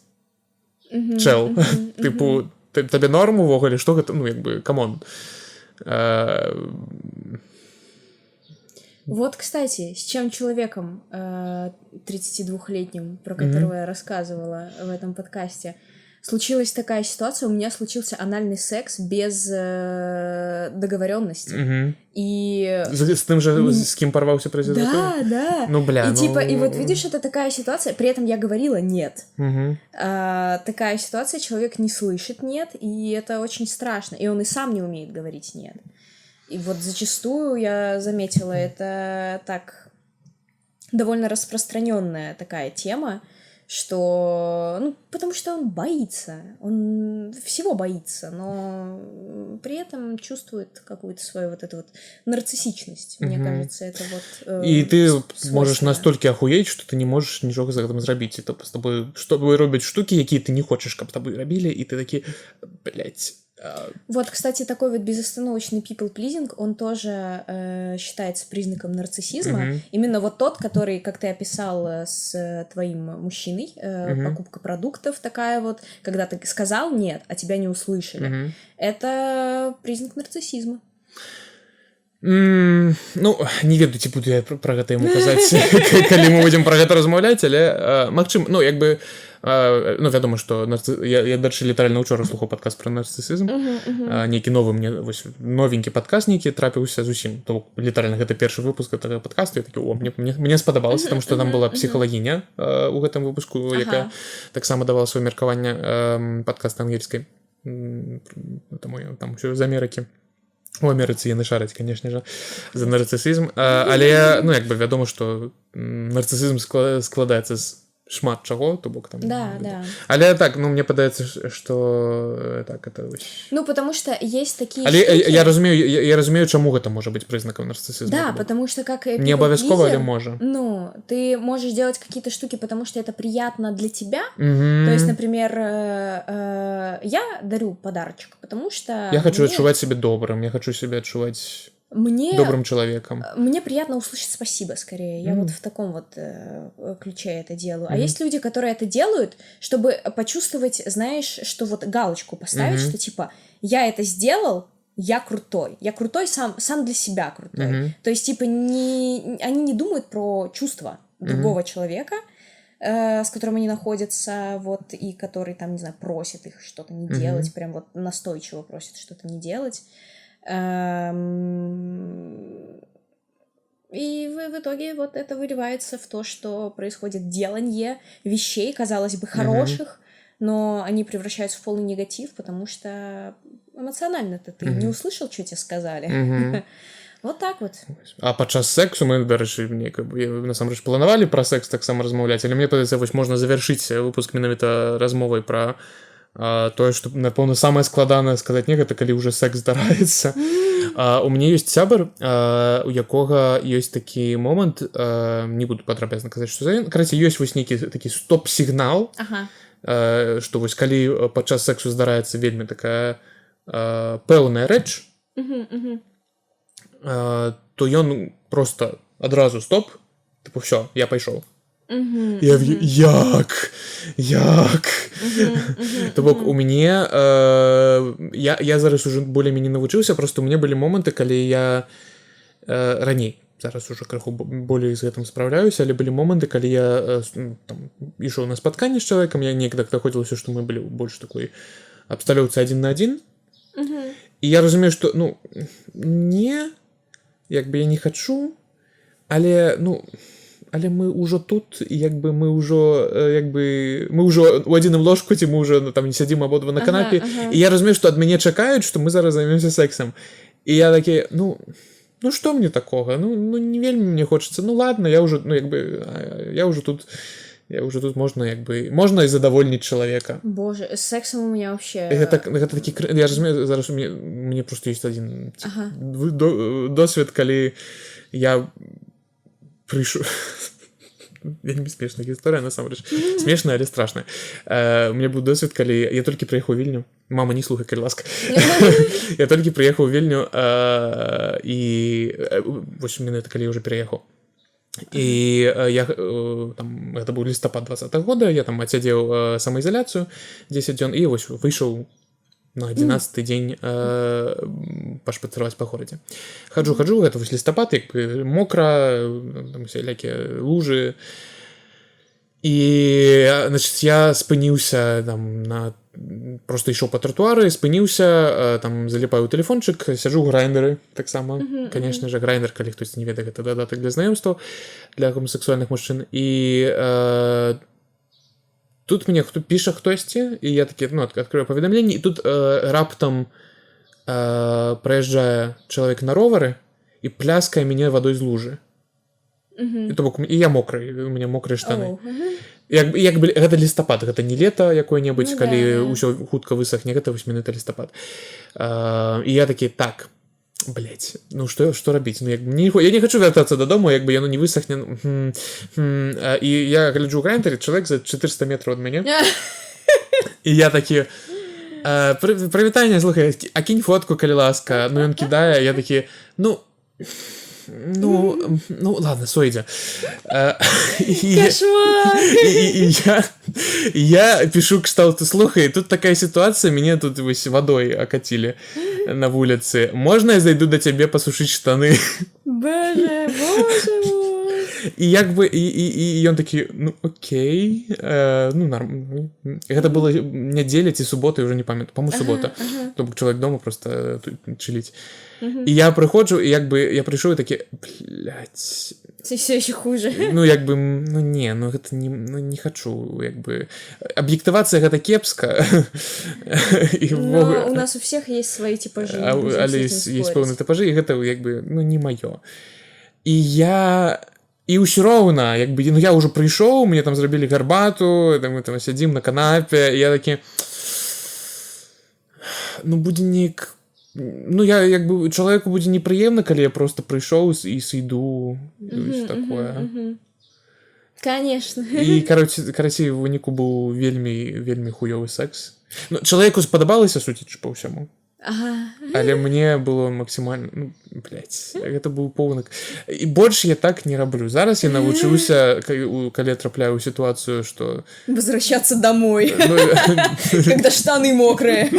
чэл, тыпу, табе норм увогуле, што гэта, ну, як бы, камон. Вот, кстати, с чем человеком 32-летним, про которого я рассказывала в этом подкасте, случилась такая ситуация, у меня случился анальный секс без договоренности. Мгм. И С тем же, с кем порвался президент? да. Ну, бля, И типа, и вот видишь, это такая ситуация, при этом я говорила нет. Мгм. Такая ситуация, человек не слышит нет, и это очень страшно. И он и сам не умеет говорить нет. И вот зачастую я заметила, это так довольно распространенная такая тема, что, ну, потому что он боится, он всего боится, но при этом чувствует какую-то свою вот эту вот нарциссичность. Мне кажется, это вот І ти можеш свойственно. настільки ахуєць, що ти не можеш нічого з гэтым зрабіць. І тобто з тобою роблять штуки, які ти не хочеш, каб з тобою робили, і ти такі, блядь. Вот, кстати, такой вот безостановочный people-pleasing, он тоже считается признаком нарциссизма. Именно вот тот, который, как ты описал с твоим мужчиной, покупка продуктов такая вот, когда ты сказал «нет», а тебя не услышали. Это признак нарциссизма. Ну, не ведаю, ці буду я пра гэта яму казаць, калі мы будзем пра гэта размаўляць, але магчым, ну, як бы, ну, вядома, што я дарэчы, літаральна ўчора слухаў падкаст пра нарцысізм, нейкі новы мне, вось, новенькі падкаст нейкі трапіўся зусім, то літаральна гэта першы выпуск гэтага падкасту, я такі, о, мне спадабалася, таму што там была псіхалагіня у гэтым выпуску, якая таксама давала сваё меркаванне падкаста ангельскай, там усё з Амерыкі. У Амерыцы яны шараць, канешне жа, за нарцысізм, але, ну, як бы, вядома, што нарцысізм складаецца з шмат чаго, то бок там... Да. Але так, ну, мне падаецца, што так, это... Ну, потому что есть такие але штуки... я разумею, чаму гэта можа быць прызнакам нарцысізму. Да, потому что как... Не абавязкова, але можа. Ну, ты можешь делать какие-то штуки, потому что это приятно для тебя. То есть, например, я дарю подарочек, потому что... Я хочу адчуваць сябе добрым, я хочу сябе адчуваць... добрым человеком. Мне приятно услышать спасибо, скорее. Я вот в таком вот ключе это делаю. А есть люди, которые это делают, чтобы почувствовать, знаешь, что вот галочку поставить, что типа я это сделал, я крутой. Я крутой сам для себя крутой. То есть типа они не думают про чувства другого человека, с которым они находятся, вот, и который там, не знаю, просит их что-то не делать, прям вот настойчиво просит что-то не делать. И в итоге вот это выливается в то, что происходит делание вещей, казалось бы, хороших, но они превращаются в полный негатив, потому что эмоционально-то ты не услышал, что тебе сказали. Вот так вот. А падчас сексу мы, дарэчы, насамрэч планавалі пра секс таксама размаўляць, але мне падаецца, вось можна завяршыць выпуск менавіта размовай пра тое, што, напэўна, самае складанае сказаць не гэта, калі ўжо секс здараецца. У мяне ёсць сябар, у якога ёсць такі момант, не буду падрабязна казаць, што за ён. Караце, ёсць вось нейкі такі стоп-сігнал, што вось калі падчас сексу здараецца вельмі такая пэўная рэч, то ён проста адразу стоп, тыпу, всё, я пайшоў. Як? То бок у мяне я зараз уже болей-меней навучыўся, просто у мяне былі моманты, калі я раней, зараз уже крыху болей з гэтым спраўляюся, але былі моманты, калі я ішоў на спатканне з чалавекам, я неяк даходзілася, што мы былі больш такой абсталёўцы адзін на адзін, і я разумею, што, ну, не, як бы я не хачу, але, ну, але мы ўжо тут, як бы мы ўжо у адзіным ложку, ці мы ўжо там не сядзім абодва на канапе, і я разумею, што ад мяне чакаюць, што мы зараз займемся сексам. І я такі, ну што мне такога? Ну не вельмі мне хочацца. Ну ладно, я ўжо, ну як бы, я ўжо тут можна, як бы, можна і задавольніць чалавека. Боже, с сексом у меня вообще... Гэта такі, я разумею, зараз у мяне просто ёсць адзін досвед, калі я прыйшоў... Вельмі смешная гісторыя, насамрэч. Смешная, але страшная. У мяне быў досвед, калі я толькі прыехаў у Вільню. Мама, не слухай, калі ласка. Я толькі прыехаў у Вільню, і вось менавіта калі я ўжо пераехаў. І я, там, гэта быў лістапад 20-го года, я там адсядзеў самаізаляцыю 10 дзён, і вось выйшаў на 11-й дзень пашпацыраваць па горадзе. Хаджу, гэта вось лістапад, як бы мокра, там усялякія лужы. І, значыць, я спыніўся там на просто ішоў па тратуары, спыніўся, там заліпаю тэлефончык, сяджу ў грайндеры таксама. Конечно же, грайндер, калі хтось не ведае, гэта дадатак для знаёмстваў для гомасексуальных мужчын. І тут мне піша хтосьці, і я такі, адкрываю паведамленне, і тут раптам праязджае чалавек на ровары і пляскае мяне вадой з лужы. І то бок, і я мокрый, у мяне мокрыя штаны. Як бы гэта лістапад, гэта не лета якое-небудзь, калі ўсё хутка высохне, гэта 8 лістапад. І я такі, так, блядь, што рабіць? Я не хочу вяртацца дадому, як бы яно не высохне. І я гляджу ў грайндеры, чалавек за 400 метраў ад мяне. І я такі, прывітанне, слухай, а кінь фотку, калі ласка. Ён кідае, я такі, ладно, сойдзе. Кошмар! І я пишу кшталту, слухай, тут такая ситуация, мяне тут вось вадой акацілі на вуліцы. Можна я зайду да цябе пасушыць штаны? Боже мой! І як бы, і ён такі, окей, гэта было нядзеля ці субота, я ўжо не памятаю, па-моему, субота. То бок чалавек дома просто чыліць. І я прыходжу, і як бы я прыйшоў і такі, блядь. Це все еще хуже. Як бы, гэта не хачу, як бы. Аб'ектывацыя гэта кепска. Но у нас у всех есть свои типажи. Але есть пэўныя типажы, і гэта, як бы, не маё. І ўсё роўна, як бы, я ўжо прыйшоў, мне там зрабілі гарбату, мы там сядзім на канапе, і я такі, будзе неяк, я, як бы, чалавеку будзе непрыемна, калі я просто прыйшоў і сыйду, і такое. Конечно. І, карацей, у выніку быў вельмі хуёвы секс. Чалавеку спадабалася, судзячы па ўсяму. Але мне было максімальна, блядь, гэта быў поўны. І больш я так не раблю. Зараз я навучыўся, калі трапляю ў сітуацыю, што... Возвращаться домой. Когда штаны мокрые.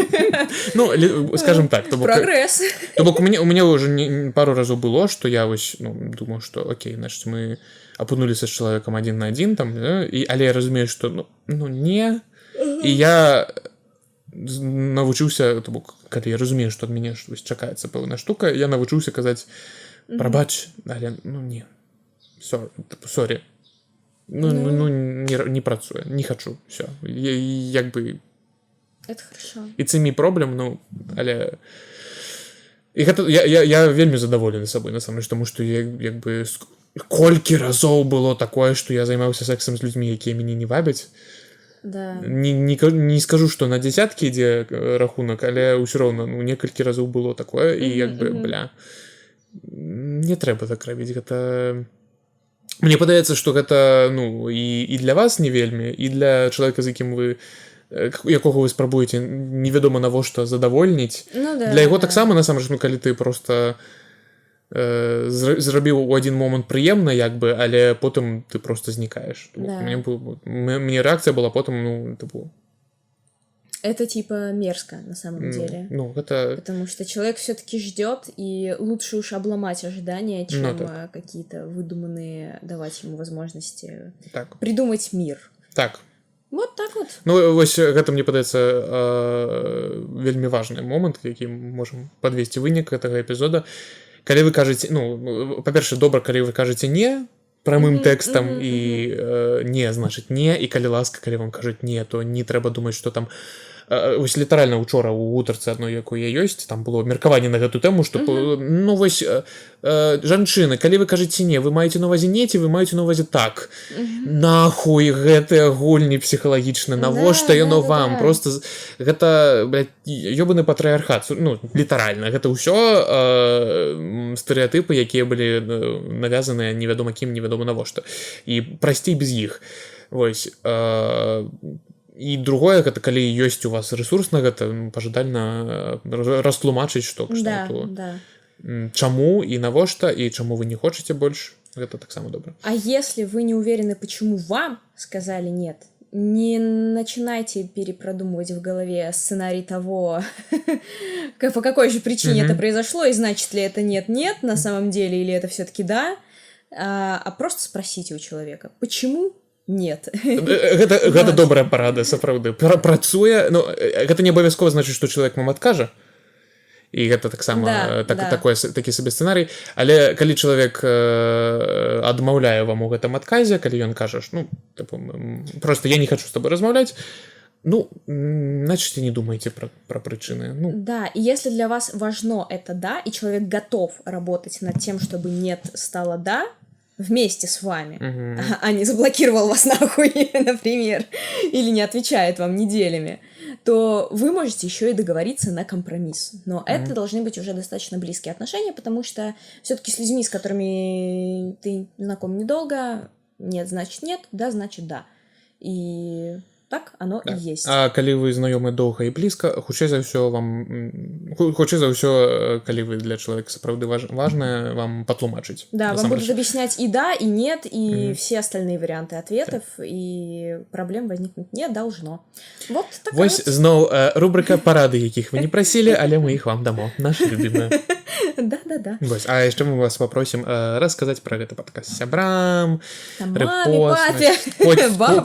Скажем так. Прогресс. То бок, у мяне ўжо пару разоў было, што я вось, думаў, што окей, значит, мы апынуліся з чалавекам адзін на адзін, але я разумею, што, не. І я навучыўся, то бок, калі я разумею, што ад мяне чакаецца пэўная штука, я навучыўся казаць, прабач, але, не, сорі, не працуе, не хачу, все, як бы... Это хорошо. It's me problem, але... І гэта, я вельмі задаволены сабой, насамрэч, таму што як бы колькі разоў было такое, што я займаўся сексам з людзьмі, якія мяне не вабяць. Да. Не скажу, што на дзясяткі ідзе рахунак, але ўсё роўна, некалькі разоў было такое, і як бы, не трэба так рабіць, гэта... Мне падаецца, што гэта, і для вас не вельмі, і для чалавека, з якім вы, якога вы спрабуеце невядома навошта задавольніць. Для яго таксама, насамрэч, калі ты проста зрабіў у адзін момант прыемна, як бы, але потым ты просто знікаеш. Мне рэакцыя была потым, Это типа мерзко на самом деле. Это... Потому что человек все-таки ждет, и лучше уж обломать ожидания, чем какие-то выдуманные, давать ему возможности придумать мир. Так. Вот так вот. Вось гэта, мне падаецца, вельмі важны момант, які можам падвесці вынік гэтага эпізода. Калі вы кажаце, па-першае, добра, калі вы кажаце не прамым тэкстам і не, значыць не, і калі ласка, калі вам кажуць не, то не трэба думаць, што там вось літаральна учора ў гутарцы адной, якой я ёсць, там было меркаванне на гэту тэму, што вось жанчыны, калі вы кажаце не, вы маеце на ўвазе не, ці вы маеце на ўвазе так. Нахуй гэтыя гульні псіхалагічны, навошта яно вам? Просто гэта, блядь, ёбаны патрыархат, літаральна, гэта ўсё стэрэатыпы, якія былі навязаныя невядома кім, невядома навошта. І прасцей без іх. Вось. І другое, гэта калі ёсць у вас ресурс на гэта, пажадальна растлумачыць, што чаму і навошта, і чаму вы не хочаце больш, гэта таксама добра. А если вы не уверены, почему вам сказали нет, не начинайте перепродумывать в голове сценарий того, по какой же причине это произошло, и значит ли это нет-нет на самом деле, или это все-таки да, а просто спросите у человека, почему нет. Гэта добрая парада, сапраўды. Працуе, ну, гэта не абавязкова значыць, што чалавек вам адкажа, і гэта таксама такі сабе сцэнарый, але калі чалавек адмаўляе вам у гэтым адказе, калі ён кажа, ну, просто я не хочу с тобой размаўляць, ну, значит, не думайте про причины. Ну. Да, и если для вас важно это «да», и человек готов работать над тем, чтобы «нет» стало «да», вместе с вами, а не заблокировал вас нахуй, например, или не отвечает вам неделями, то вы можете еще и договориться на компромисс. Но это должны быть уже достаточно близкие отношения, потому что все-таки с людьми, с которыми ты знаком недолго, нет, значит нет, да, значит да. И так оно и есть. А калі вы знаёмы доўга і блізка, хутчэй за ўсё, калі вы для чалавека сапраўды важнае, вам патлумачыць. Да, вам будут объяснять и да, и нет, и все остальные варианты ответов, и проблем возникнуть не должно. Вот такая Вось зноў рубрика парады, якіх вы не прасілі, але мы іх вам дамо. Наша любимая. Да. Вось, а яшчэ мы вас попросім расказаць пра гэты падкаст сябрам, маме, папе,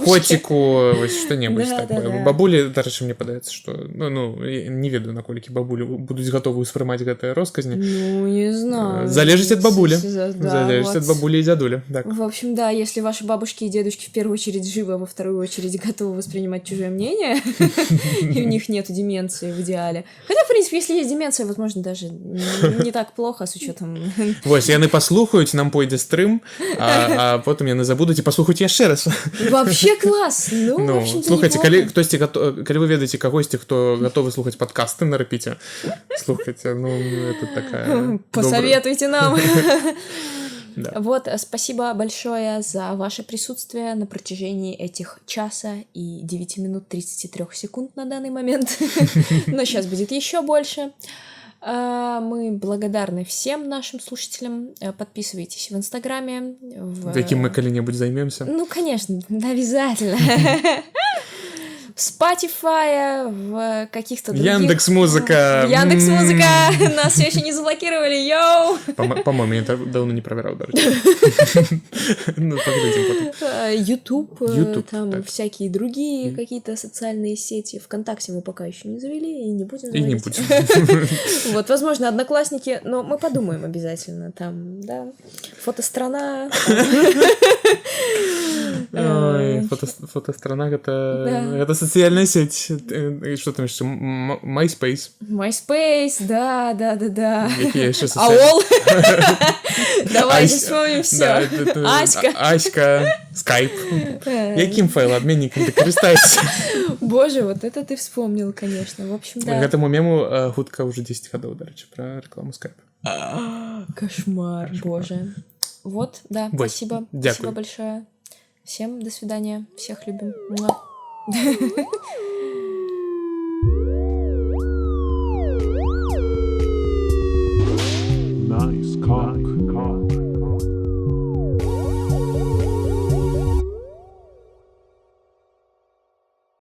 коціку, вось што-небудзь Да. Бабулі, дарэчы, мне падаецца, што не ведаю, наколькі бабулі будуць гатовы ўспрымаць гэтыя росказні. Ну, не знаю. Залежыць ад бабулі. Да, Залежыць ад бабулі і дзядулі. Так. В общем, да, если ваши бабушки и дедушки в первую очередь живы, а во вторую очередь готовы воспринимать чужое мнение, и у них нет деменции в идеале. Хотя, в принципе, если есть деменция, возможно, даже не так плохо с учетом... Вось, яны паслухаюць, нам пойдзе стрым, а потым яны забудуць і паслухаюць яшчэ раз. Вообще класс! Ну, в общем-то, слухайте, неплохо. калі вы ведаеце кагосьці, хто гатовы слухаць падкасты на рэпіце, слухайте, это такая... Посоветуйте нам! Да. Вот, спасибо большое за ваше присутствие на протяжении этих часа и 9 минут 33 секунд на данный момент. Но сейчас будет еще больше. Мы благодарны всем нашим слушателям. Подписывайтесь в Инстаграме. Яким мы когда-нибудь займемся. Ну, конечно, обязательно. В Spotify, в каких-то других... Яндекс.Музыка. Яндекс.Музыка. Нас все еще не заблокировали, йоу! По-моему, я давно не проверял даже. Ну, поглядим потом. YouTube, там так. всякие другие какие-то социальные сети. ВКонтакте мы пока еще не завели и не будем И не заводить. будем. Вот, возможно, Одноклассники, но мы подумаем обязательно. Там, да, фотострана. Ой, фотострана это социальная сеть. Что там еще? MySpace. MySpace, да. Какие еще социальные? АОЛ. Давайте вспомним все. Аська, Skype. Яким файлообменником ты користаешься? Боже, вот это ты вспомнил, конечно. В общем, да. Гэтаму мему хутка уже 10 гадоў, дарэчы, про рекламу Skype. Кошмар, боже. Вот, да, Вот, спасибо. дякую. Спасибо большое. Всем до свидания. Всех любим. Муа.